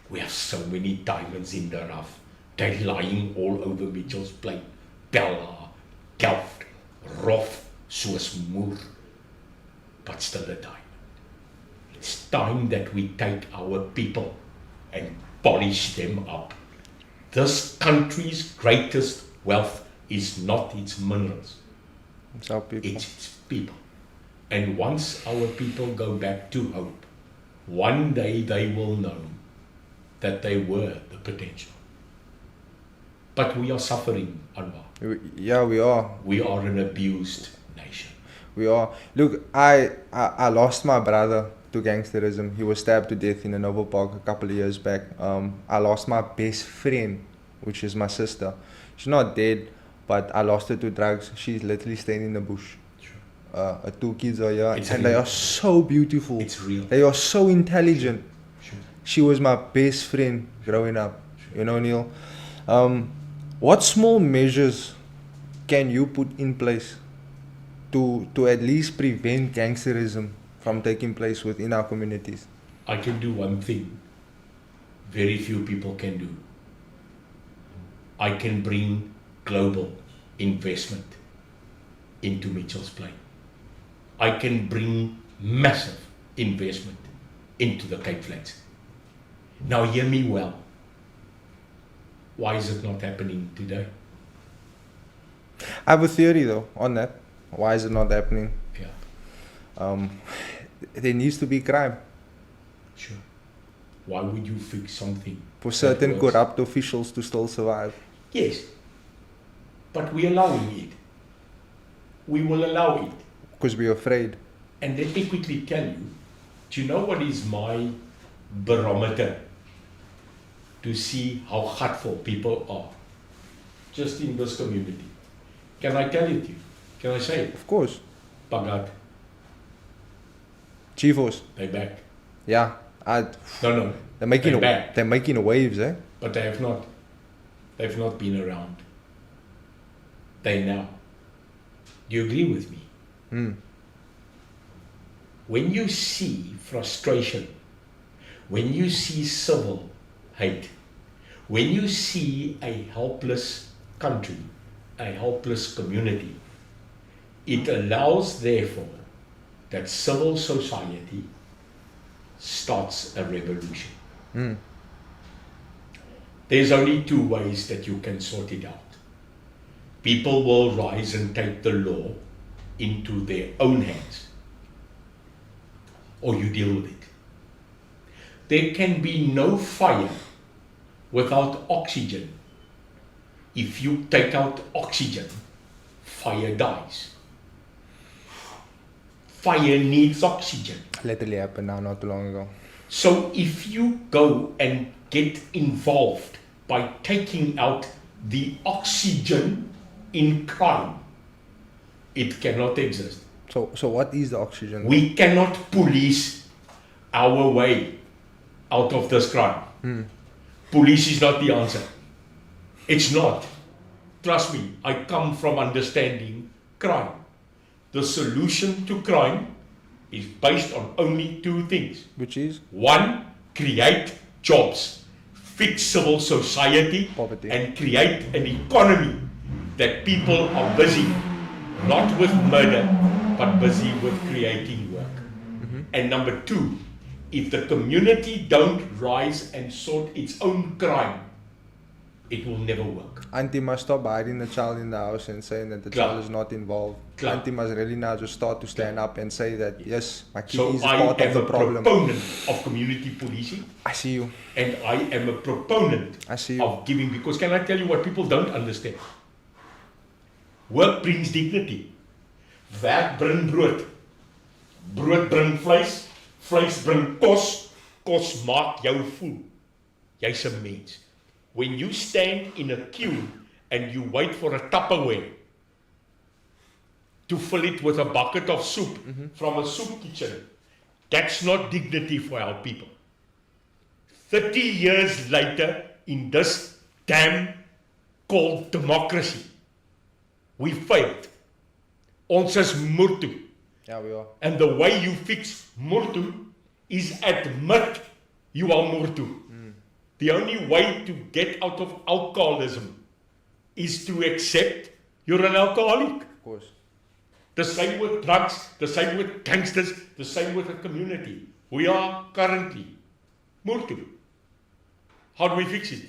We have so many diamonds in the rough. They're lying all over Mitchell's Plain. Bella, Delft, rough, soos moer. But still a diamond. It's time that we take our people and polish them up. This country's greatest wealth is not its minerals. It's our people. It's its people. And once our people go back to hope, one day they will know that they were the potential. But we are suffering, Anwar. Yeah, we are. We are an abused nation. We are. Look, I lost my brother to gangsterism. He was stabbed to death in a Novo Park a couple of years back. I lost my best friend, which is my sister. She's not dead, but I lost her to drugs. She's literally staying in the bush. Sure. Her 2 kids are here, It's and real. they are so beautiful. It's real. They are so intelligent. Sure. She was my best friend growing up. Sure. You know, Neil. What small measures can you put in place to at least prevent gangsterism from taking place within our communities? I can do one thing very few people can do. I can bring global investment into Mitchell's Plain. I can bring massive investment into the Cape Flats. Now hear me well. Why is it not happening today? I have a theory though on that. Why is it not happening? Yeah, There needs to be crime sure. Why would you fix something for certain that works? corrupt officials to still survive. Yes, but we're allowing it. We will allow it. Because we're afraid. And let me quickly tell you, do you know what is my barometer to see how hurtful people are just in this community? Can I tell it to you? Can I say it? Of course. Pagat, Chivos. they back. Yeah. No, They're making They're back. they're making waves, eh? but they've not been around. They now. Do you agree with me? Mm. When you see frustration, when you see civil hate, when you see a helpless country, a helpless community, it allows, therefore, that civil society starts a revolution. Mm. There's only 2 ways that you can sort it out. People will rise and take the law into their own hands, or you deal with it. There can be no fire without oxygen. If you take out oxygen, fire dies. Fire needs oxygen. Literally happened now not too long ago. So if you go and get involved by taking out the oxygen in crime, it cannot exist. So what is the oxygen? We cannot police our way out of this crime. Mm. Police is not the answer. It's not. Trust me, I come from understanding crime. The solution to crime is based on only 2 things. Which is 1, create jobs, fix civil society, poverty. and create an economy that people are busy, not with murder, but busy with creating work. Mm-hmm. And number 2, if the community don't rise and sort its own crime, it will never work. Auntie must stop hiding the child in the house and saying that the Clar. child is not involved. Clar. Auntie must really now just start to stand up and say that yes, my kid So is I part of am the a problem. proponent of community policing, I see you. and I am a proponent I see you. of giving, because can I tell you what people don't understand? Work brings dignity. Werk bring brood. Brood bring vleis. Vleis bring kos. Kos maak jou voel. Jy's 'n mens. When you stand in a queue and you wait for a Tupperware to fill it with a bucket of soup from a soup kitchen, that's not dignity for our people. 30 years later, in this damn called democracy, we failed. Ons is murtu. Yeah, we are. And the way you fix murtu is admit you are murtu. The only way to get out of alcoholism is to accept you're an alcoholic. Of course. The same with drugs, the same with gangsters, the same with the community. We are currently murtu. How do we fix it?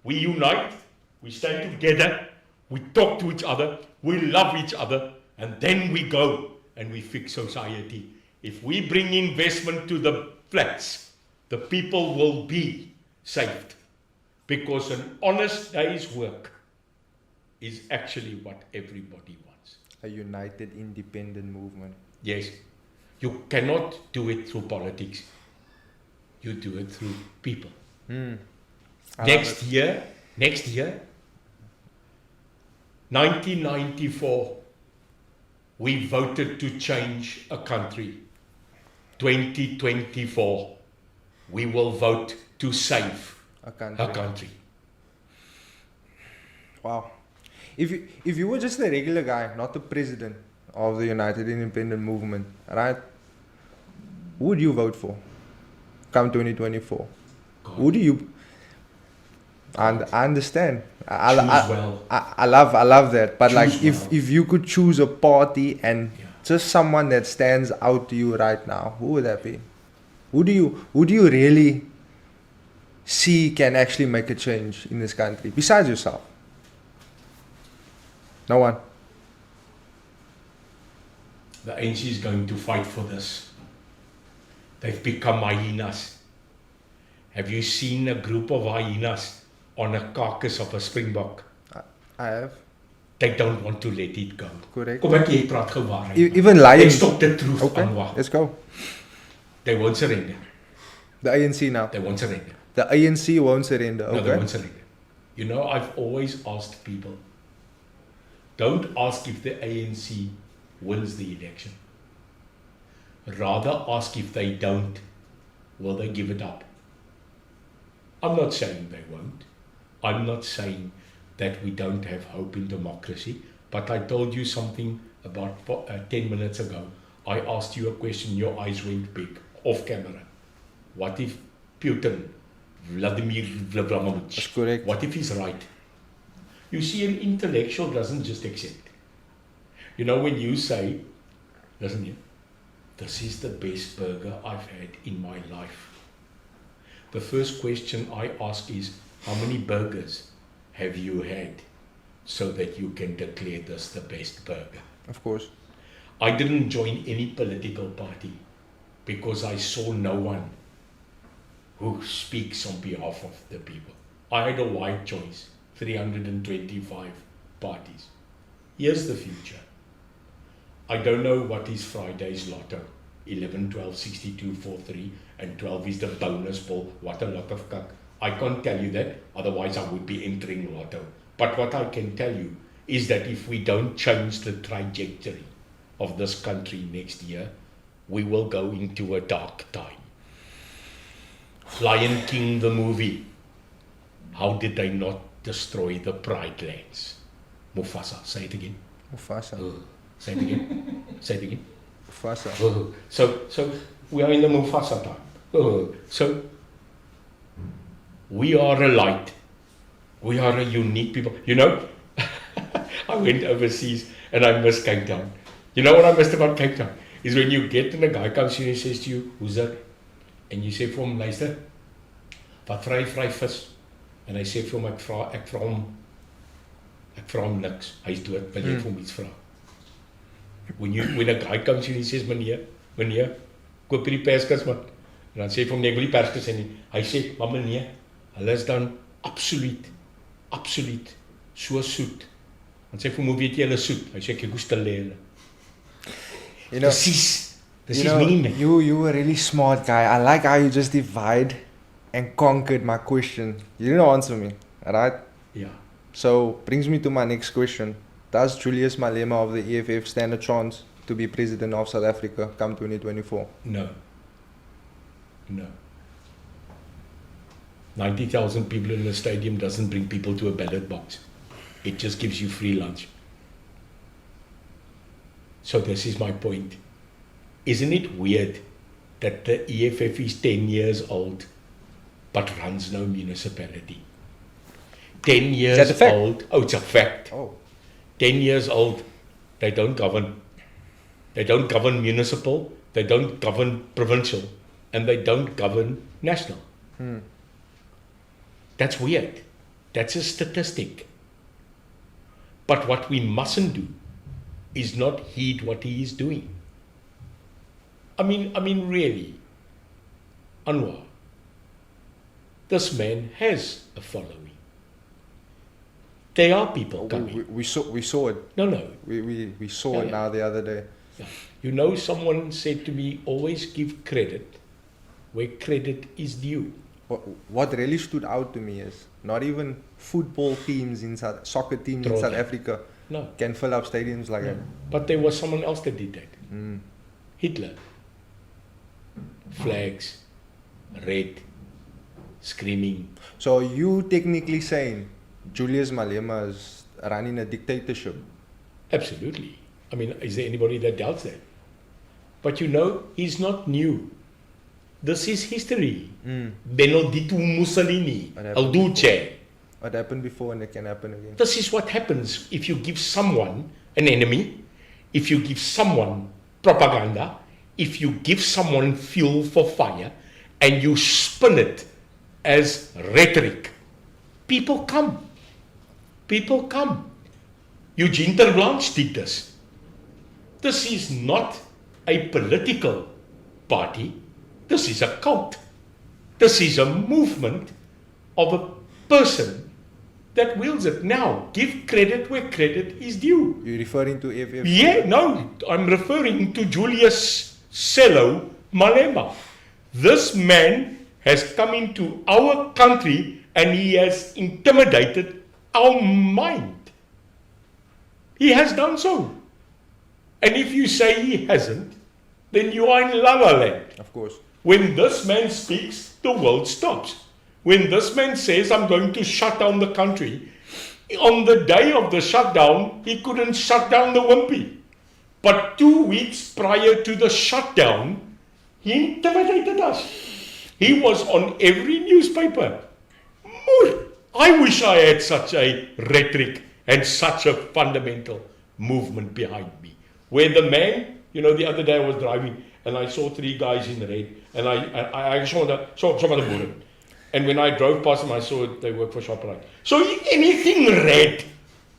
We unite, we stand together, we talk to each other, we love each other, and then we go and we fix society. If we bring investment to the flats, the people will be saved. Because an honest day's work is actually what everybody wants. A united independent movement. Yes, you cannot do it through politics. You do it through people. Next year, 1994, we voted to change a country. 2024, we will vote to save A country. a country. Wow. If you were just a regular guy, not the president of the United Independent Movement, right? Who would you vote for? Come 2024. God. Who do you? And I understand. Choose well. I love that. But Choose like, well. if you could choose a party and Yeah. just someone that stands out to you right now, who would that be? Who do you really see can actually make a change in this country besides yourself? No one. The ANC is going to fight for this. They've become hyenas. Have you seen a group of hyenas on a carcass of a springbok? I have. They don't want to let it go. Correct. Kom ek jy praat gou waarheid. Even lying. Let's talk the truth, Okay, Anwar. let's go. They won't surrender. The ANC now. They won't surrender. The ANC won't surrender. No, they Okay. won't surrender. You know, I've always asked people, don't ask if the ANC wins the election. Rather ask if they don't, will they give it up? I'm not saying they won't. I'm not saying that we don't have hope in democracy. But I told you something about 10 minutes ago. I asked you a question, your eyes went big, off camera. What if Putin, Vladimir Vladimirovich, That's correct. what if he's right? You see, an intellectual doesn't just accept. You know, when you say, listen here, this is the best burger I've had in my life. The first question I ask is, how many burgers have you had so that you can declare this the best burger? Of course. I didn't join any political party because I saw no one who speaks on behalf of the people. I had a wide choice, 325 parties. Here's the future. I don't know what is Friday's lotto. 11, 12, 62, 43, and 12 is the bonus ball. What a lot of cuck. I can't tell you that, otherwise I would be entering lotto. But what I can tell you is that if we don't change the trajectory of this country next year, we will go into a dark time. Lion King, the movie. How did they not destroy the Pride lands? Mufasa, say it again. Mufasa. Say it again. Say it again. Mufasa. So we are in the Mufasa time. So we are a light. We are a unique people. You know, I went overseas and I missed Cape Town. You know what I missed about Cape Town? Is when you get and a guy comes in and says to you, who's that? And you say vir hom, luister, wat vry vis? En hy sê vir hom, ek vra hom niks. Hy's dood, wil jy vir hom iets vra? When a guy comes in and he says, meneer, koop hierdie perskus man. En dan sê hy vir hom, nee, ek wil die perskus hê nie. Hy sê, maar meneer, hulle is dan absoluut, so soet. Dan sê hy vir hom, hoe weet jy hulle soet? Hy sê, ek hoes te lê hulle. You know, This is me, man. you were a really smart guy. I like how you just divide and conquered my question. You didn't answer me, alright? Yeah. So brings me to my next question. Does Julius Malema of the EFF stand a chance to be president of South Africa come 2024? No. 90,000 people in a stadium doesn't bring people to a ballot box. It just gives you free lunch. So this is my point. Isn't it weird that the EFF is 10 years old but runs no municipality? 10 years Is that a fact? old. Oh, it's a fact. Oh. 10 years old, they don't govern. They don't govern municipal, they don't govern provincial, and they don't govern national. That's weird. That's a statistic. But what we mustn't do is not heed what he is doing. I mean really, Anwar, this man has a following. There are people coming. We saw it. No. We saw it now the other day. Yeah. You know, someone said to me, always give credit where credit is due. What really stood out to me is not even football teams soccer teams in South Africa can fill up stadiums like that. But there was someone else that did that. Hitler. Flags, red, screaming. So you technically saying Julius Malema is running a dictatorship? Absolutely. I mean, is there anybody that doubts that? But you know, he's not new. This is history. Benedetto Mussolini, El Duce. What happened before and it can happen again. This is what happens if you give someone an enemy, if you give someone propaganda, if you give someone fuel for fire, and you spin it as rhetoric. People come. People come. Eugene ter Blanche did this. This is not a political party. This is a cult. This is a movement of a person that wields it. Now, give credit where credit is due. You're referring to FF? Yeah, no, I'm referring to Julius Cello Malema. This man has come into our country and he has intimidated our mind. He has done so. And if you say he hasn't, then you are in La La Land. Of course. When this man speaks, the world stops. When this man says, I'm going to shut down the country, on the day of the shutdown, he couldn't shut down the Wimpy. But 2 weeks prior to the shutdown, he intimidated us. He was on every newspaper. I wish I had such a rhetoric and such a fundamental movement behind me. Where the man, you know, the other day I was driving and I saw 3 guys in red and I saw the boer. And when I drove past them, I saw they work for ShopRite. So anything red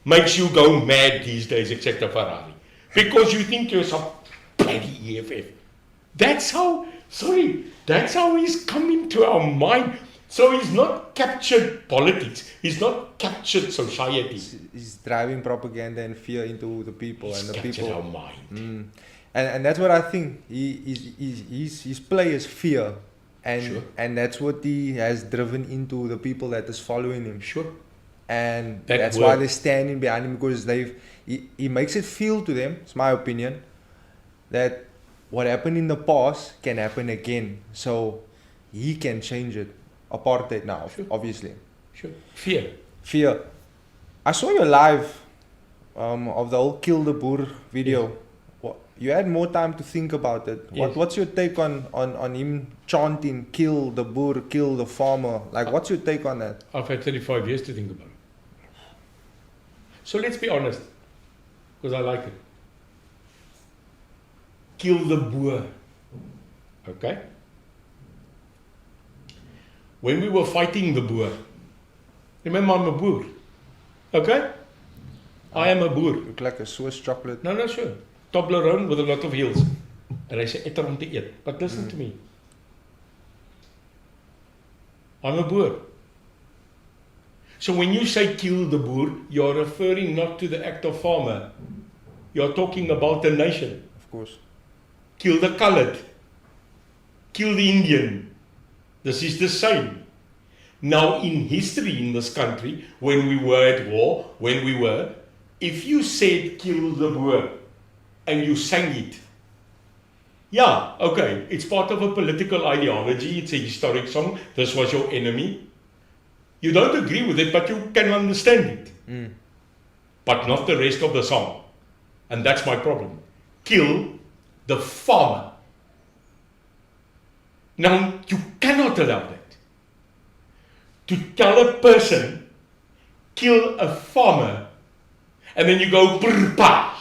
makes you go mad these days, except a Ferrari. Because you think you're some bloody EFF. That's how he's come into our mind. So he's not captured politics. He's not captured society. He's driving propaganda and fear into the people. He's and the captured people. our mind. And that's what I think. His play is fear. And that's what he has driven into the people that is following him. Sure. And that's why they're standing behind him, because he makes it feel to them, it's my opinion, that what happened in the past can happen again. So he can change it. Apartheid now, obviously. Sure. Fear. I saw your live of the whole Kill the Boer video. Yes. You had more time to think about it. Yes. What's your take on him chanting, kill the Boer, kill the farmer? Like, what's your take on that? I've had 35 years to think about it. So let's be honest, because I like it. Kill the Boer. Okay? When we were fighting the Boer, remember I'm a Boer. Okay? I am a Boer. Look like a Swiss chocolate. No, sure. Toblerone with a lot of heels. And I say, eet om te eet. But listen to me. I'm a Boer. So when you say kill the Boer, you're referring not to the act of farmer. You're talking about the nation. Of course. Kill the colored. Kill the Indian. This is the same. Now in history in this country, when we were at war, if you said kill the Boer, and you sang it. Yeah, okay, it's part of a political ideology, it's a historic song, this was your enemy. You don't agree with it, but you can understand it. But not the rest of the song. And that's my problem. Kill the farmer. Now, you cannot allow that. To tell a person, kill a farmer, and then you go, brr, pa.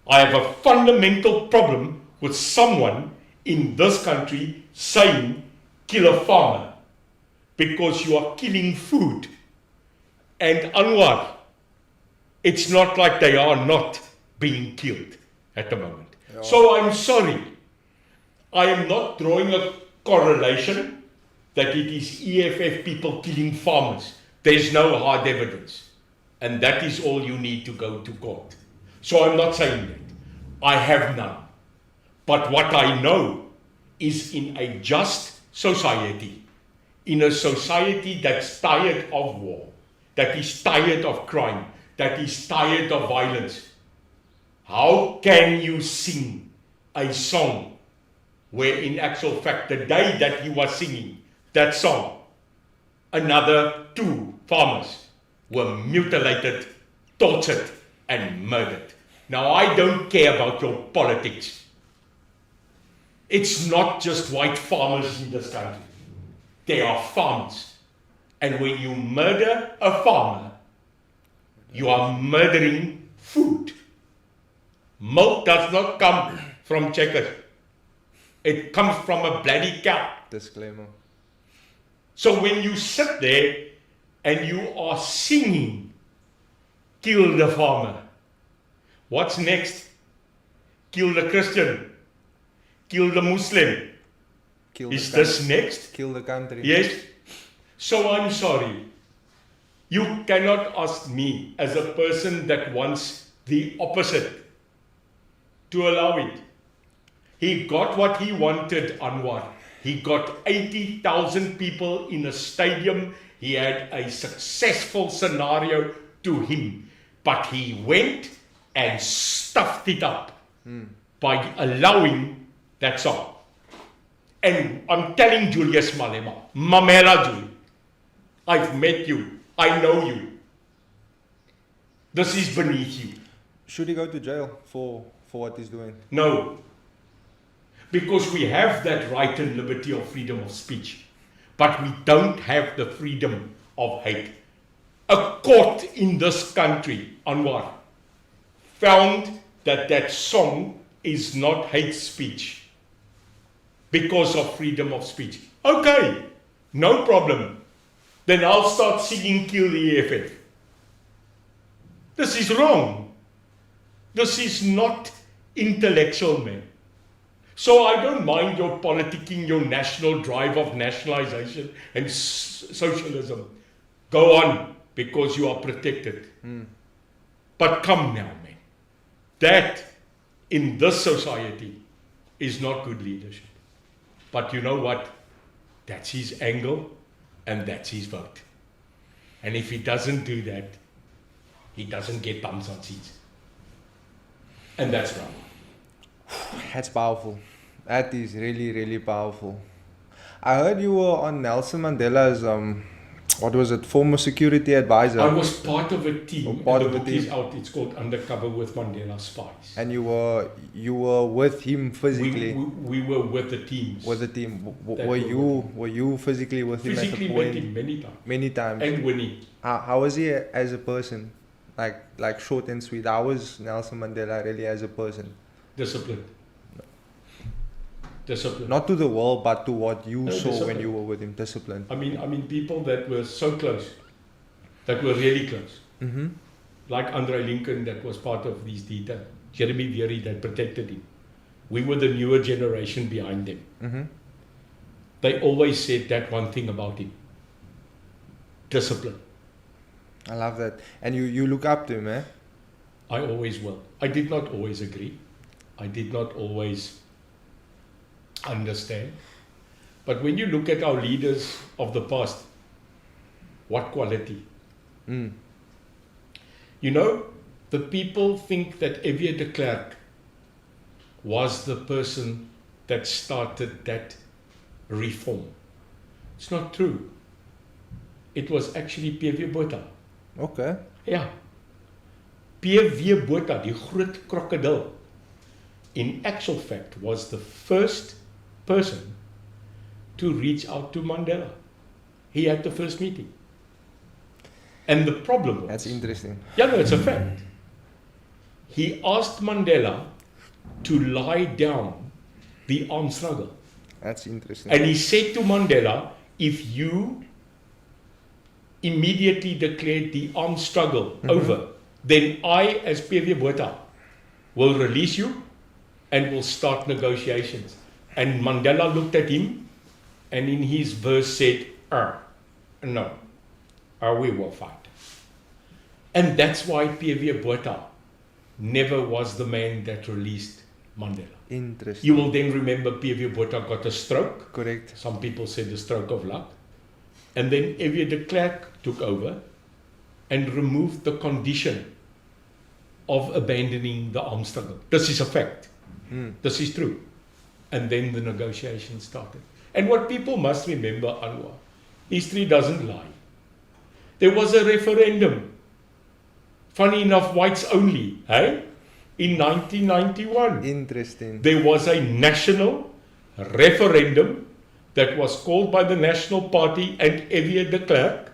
I have a fundamental problem with someone in this country saying kill a farmer, because you are killing food. And Anwar, it's not like they are not being killed at the moment. Yeah. So I'm sorry, I am not drawing a correlation that it is EFF people killing farmers. There's no hard evidence. And that is all you need to go to court. So I'm not saying that. I have none. But what I know is in a just society, in a society that's tired of war, that is tired of crime, that is tired of violence, how can you sing a song where in actual fact the day that you are singing that song, another 2 farmers were mutilated, tortured and murdered? Now I don't care about your politics. It's not just white farmers in this country. They are farmers. And when you murder a farmer, you are murdering food. Milk does not come from Checkers. It comes from a bloody cow. Disclaimer. So when you sit there and you are singing, kill the farmer. What's next? Kill the Christian. Kill the Muslim. Is this next? Kill the country. Yes. So I'm sorry. You cannot ask me as a person that wants the opposite to allow it. He got what he wanted, Anwar. He got 80,000 people in a stadium. He had a successful scenario to him. But he went and stuffed it up by allowing that song. And I'm telling Julius Malema, Mamela Julie, I've met you. I know you. This is beneath you. Should he go to jail for what he's doing? No. Because we have that right and liberty of freedom of speech. But we don't have the freedom of hate. A court in this country, Anwar, found that that song is not hate speech because of freedom of speech. Okay, no problem. Then I'll start singing Kill the EFF. This is wrong. This is not intellectual, man. So I don't mind your politicking, your national drive of nationalization and socialism. Go on, because you are protected. But come now, man. That, in this society, is not good leadership. But you know what? That's his angle, and that's his vote. And if he doesn't do that, he doesn't get bums on seats. And that's wrong. That's powerful. That is really, really powerful. I heard you were on Nelson Mandela's, what was it, former security advisor. I was part of a team. Oh, part of the the book is team. out. It's called Undercover with Mandela Spies. And you were with him physically. We were with the teams. With the team. That Were you physically with him physically at the with point? him many times. Many times. And winning. How was he as a person? Like short and sweet. How was Nelson Mandela really as a person? Discipline. Discipline. Not to the world, but to what you saw discipline. when you were with him. Discipline. I mean people that were so close, that were really close. Mm-hmm. Like Andre Lincoln, that was part of these details. Jeremy Veery, that protected him. We were the newer generation behind them. Mm-hmm. They always said that one thing about him. Discipline. I love that. And you look up to him, eh? I always will. I did not always agree. I did not always understand. But when you look at our leaders of the past, what quality? Mm. You know, the people think that F.W. de Klerk was the person that started that reform. It's not true. It was actually P.W. Botha. Okay. Ja. P.W. Botha, die groot krokodil, in actual fact was the first person to reach out to Mandela. He had the first meeting. And the problem was... That's interesting. Yeah, no, it's a fact. He asked Mandela to lie down the armed struggle. That's interesting. And he said to Mandela, if you immediately declared the armed struggle over, then I, as P.W. Botha, will release you and will start negotiations. And Mandela looked at him and in his verse said, no, we will fight. And that's why P.V. Botha never was the man that released Mandela. Interesting. You will then remember P.V. Botha got a stroke. Correct. Some people said a stroke of luck. And then F.W. de Klerk took over and removed the condition of abandoning the armed struggle. This is a fact. This is true. And then the negotiations started. And what people must remember, Anwar, history doesn't lie. There was a referendum. Funny enough, whites only, hey? In 1991. Interesting. There was a national referendum that was called by the National Party and F.W. de Klerk,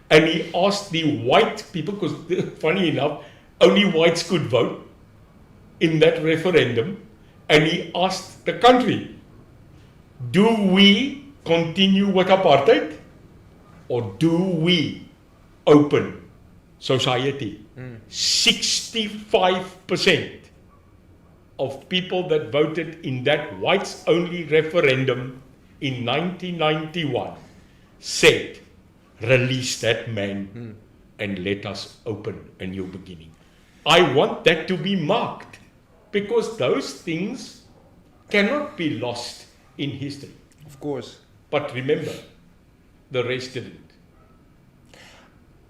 and he asked the white people, because funny enough, only whites could vote in that referendum, and he asked the country, do we continue with apartheid, or do we open society? 65% of people that voted in that whites-only referendum in 1991 said, release that man and let us open a new beginning. I want that to be marked, because those things cannot be lost in history. Of course. But remember, the rest didn't.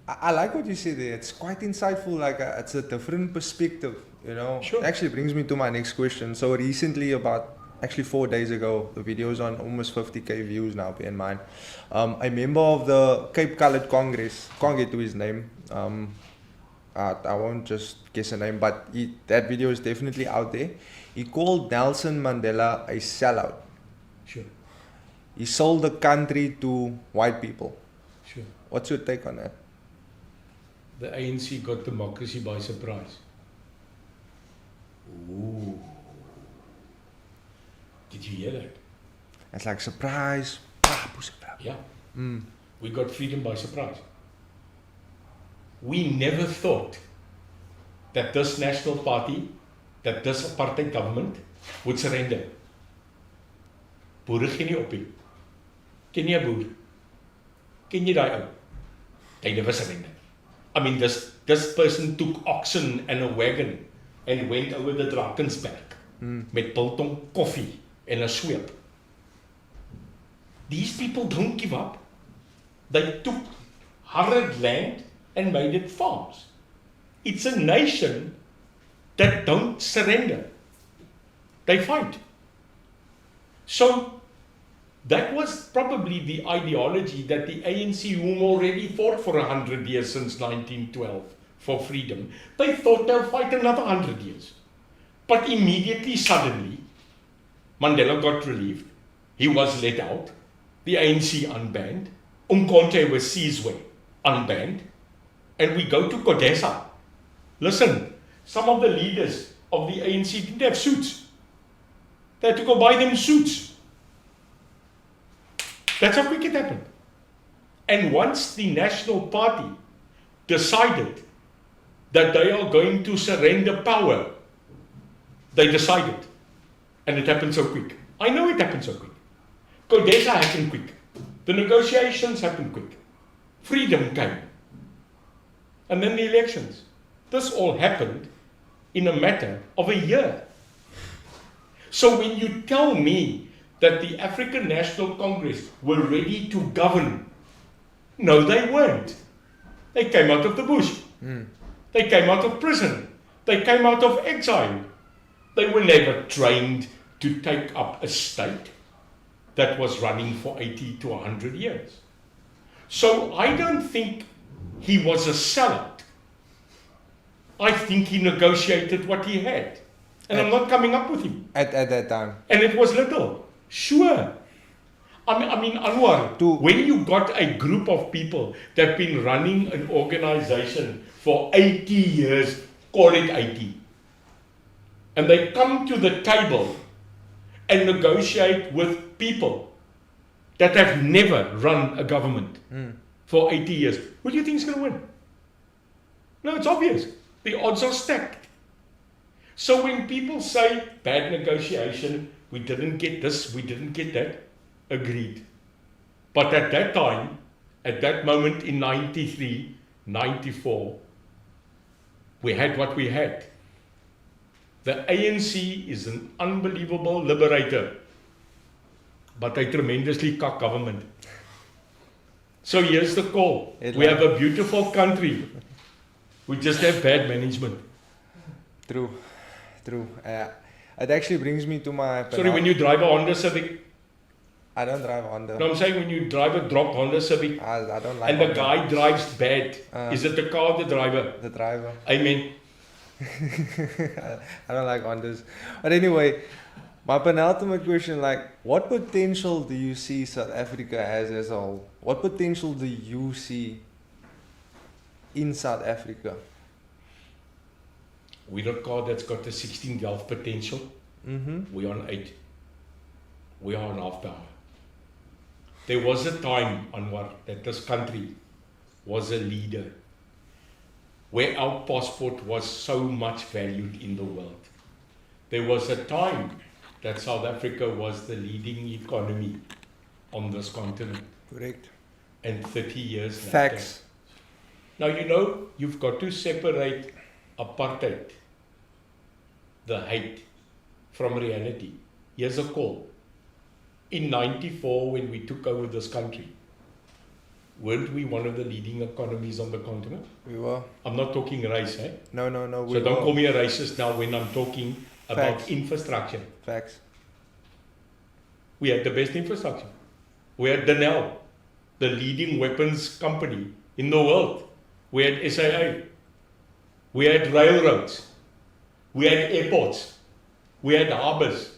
I like what you say there. It's quite insightful. Like it's a different perspective, you know. Sure. It actually brings me to my next question. So recently, actually 4 days ago, the video's on almost 50k views now. Bear in mind, a member of the Cape Coloured Congress, can't get to his name. I won't just guess a name, but that video is definitely out there. He called Nelson Mandela a sellout. Sure. He sold the country to white people. Sure. What's your take on that? The ANC got democracy by surprise. Ooh. Did you hear that? It's like surprise. Yeah. We got freedom by surprise. We never thought that this national party, that this apartheid government would surrender. Boere gee nie op nie. Ken jy 'n boer? Ken jy daai ou? They never surrender. I mean, this person took oxen and a wagon and went over the Drakensberg met biltong koffie and a sweep. These people don't give up. They took arid land and made it farms. It's a nation that don't surrender. They fight. So that was probably the ideology that the ANC, whom already fought for 100 years since 1912 for freedom, they thought they'll fight another 100 years. But immediately, suddenly, Mandela got relieved. He was let out. The ANC unbanned. UnCooked was Sizwe unbanned. And we go to Kodesa. Listen, some of the leaders of the ANC didn't have suits. They had to go buy them suits. That's how quick it happened. And once the National Party decided that they are going to surrender power, they decided. And it happened so quick. I know it happened so quick. Kodesa happened quick. The negotiations happened quick. Freedom came. And then the elections. This all happened in a matter of a year. So when you tell me that the African National Congress were ready to govern, no, they weren't. They came out of the bush. They came out of prison. They came out of exile. They were never trained to take up a state that was running for 80 to 100 years. So I don't think he was a sellout. I think he negotiated what he had. And I'm not coming up with him. At that time. And it was little. Sure. I mean, Anwar, when you got a group of people that have been running an organization for 80 years, call it 80, and they come to the table and negotiate with people that have never run a government for 80 years, who do you think is going to win? No, it's obvious. The odds are stacked. So when people say bad negotiation, we didn't get this, we didn't get that, agreed. But at that time, at that moment in 93, 94, we had what we had. The ANC is an unbelievable liberator, but a tremendously cock government. So here's the call. We have a beautiful country. We just have bad management. True. It actually brings me to my... Sorry, when you drive a Honda Civic... I don't drive Honda. No, I'm saying when you drive a drop Honda Civic... I don't like and Honda. the guy drives bad. Is it the car or the driver? The driver. Amen. I don't like Hondas. But anyway, my penultimate question, what potential do you see South Africa has as a whole? What potential do you see in South Africa? We're a car that's got a 16 valve potential. We're on 8. We are on half power. There was a time, Anwar, that this country was a leader, where our passport was so much valued in the world. There was a time that South Africa was the leading economy on this continent. Correct. And 30 years later. Facts. Now, you've got to separate apartheid, the hate, from reality. Here's a call. In 94, when we took over this country, weren't we one of the leading economies on the continent? We were. I'm not talking race, eh? No. So don't call me a racist now when I'm talking about infrastructure. Facts. We had the best infrastructure. We had Danell, the leading weapons company in the world. We had SAA. We had railroads. We had airports. We had harbors.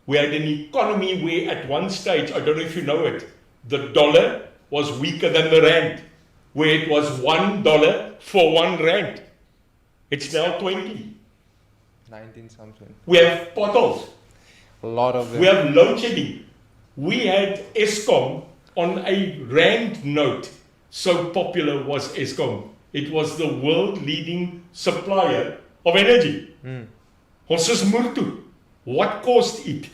We had an economy where at one stage, I don't know if you know it, the dollar was weaker than the rand, where it was $1 for 1 rand. It's now 20. 19 something. We have potholes. A lot of them. We have load shedding. We had Eskom on a rand note. So popular was Eskom. It was the world leading supplier of energy. Ons is moer toe. What caused it?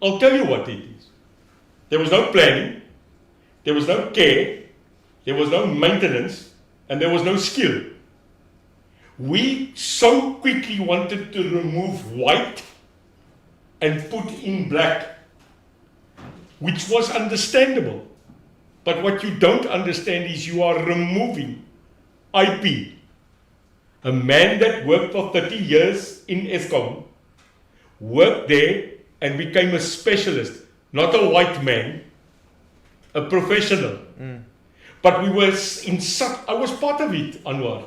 I'll tell you what it is. There was no planning, there was no care, there was no maintenance, and there was no skill. We so quickly wanted to remove white and put in black, which was understandable. But what you don't understand is you are removing IP. A man that worked for 30 years in Eskom, worked there and became a specialist, not a white man, a professional. But we were I was part of it, Anwar.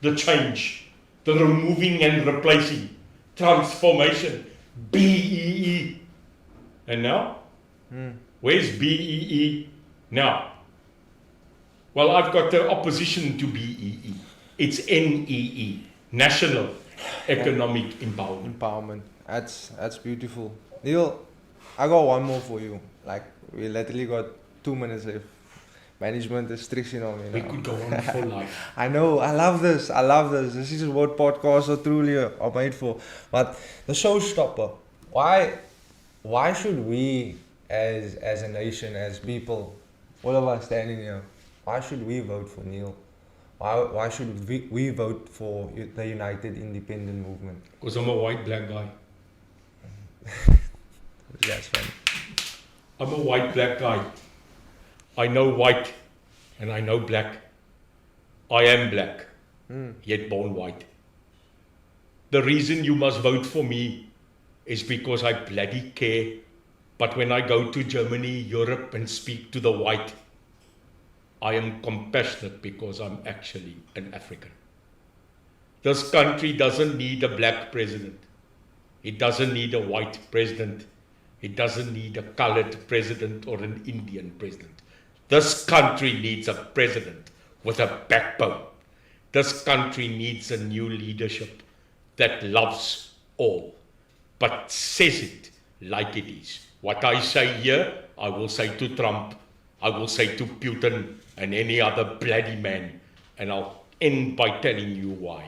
The change, the removing and replacing, transformation, BEE. And now? Where's BEE now? Well, I've got the opposition to BEE. It's NEE, National Economic Empowerment. That's beautiful. Neil, I got one more for you. We literally got 2 minutes left. Management is stressing on me now. We could go on for life. I know. I love this. This is what podcasts are truly are made for. But the showstopper. Why should we, as a nation, as people, all of us standing here, why should we vote for Neil? Why should we vote for the United Independent Movement? Because I'm a white black guy. That's funny. I'm a white black guy. I know white and I know black. I am black, yet born white. The reason you must vote for me is because I bloody care. But when I go to Germany, Europe and speak to the white, I am compassionate because I'm actually an African. This country doesn't need a black president. It doesn't need a white president. It doesn't need a colored president or an Indian president. This country needs a president with a backbone. This country needs a new leadership that loves all, but says it like it is. What I say here, I will say to Trump, I will say to Putin and any other bloody man, and I'll end by telling you why.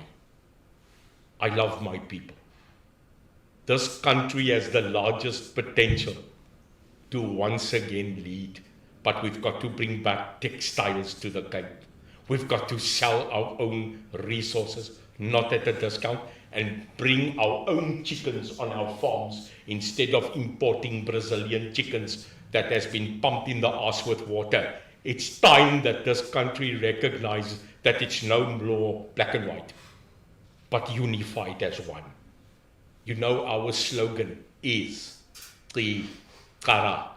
I love my people. This country has the largest potential to once again lead but we've got to bring back textiles to the Cape. We've got to sell our own resources, not at a discount, and bring our own chickens on our farms instead of importing Brazilian chickens that has been pumped in the ass with water. It's time that this country recognizes that it's no more black and white, but unified as one. You know, our slogan is Tri Kara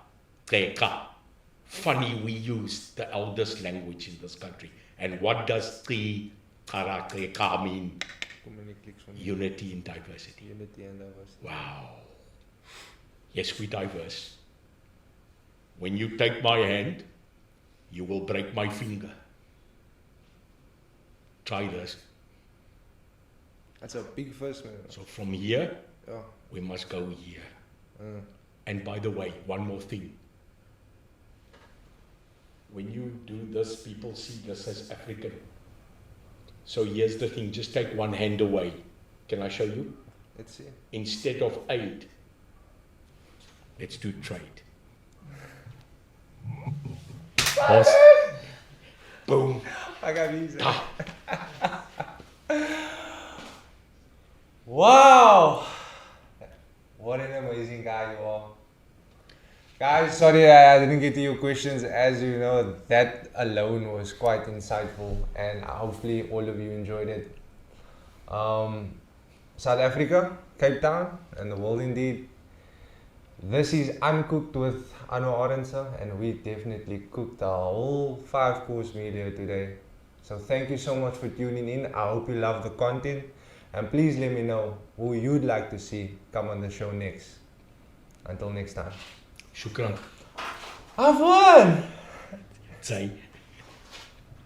Treka. Funny, we use the eldest language in this country. And what does Tri Kara Treka mean? Unity in diversity. Unity and diversity. Wow. Yes, we diverse. When you take my hand, you will break my finger. Try this. That's a big first, man. So from here, Yeah. we must go here. And by the way, one more thing. When you do this, people see this as African. So here's the thing, just take one hand away. Can I show you? Let's see. Instead of aid, let's do trade. Boss. Boom. I got these. Ah. Wow! What an amazing guy you are. Guys, sorry I didn't get to your questions. As you know, that alone was quite insightful, and hopefully all of you enjoyed it. South Africa, Cape Town, and the world indeed. This is Uncooked with Anu Arendse, and we definitely cooked a whole 5-course meal here today. So thank you so much for tuning in. I hope you love the content, and please let me know who you'd like to see come on the show next. Until next time. Shukran. Have fun! Say.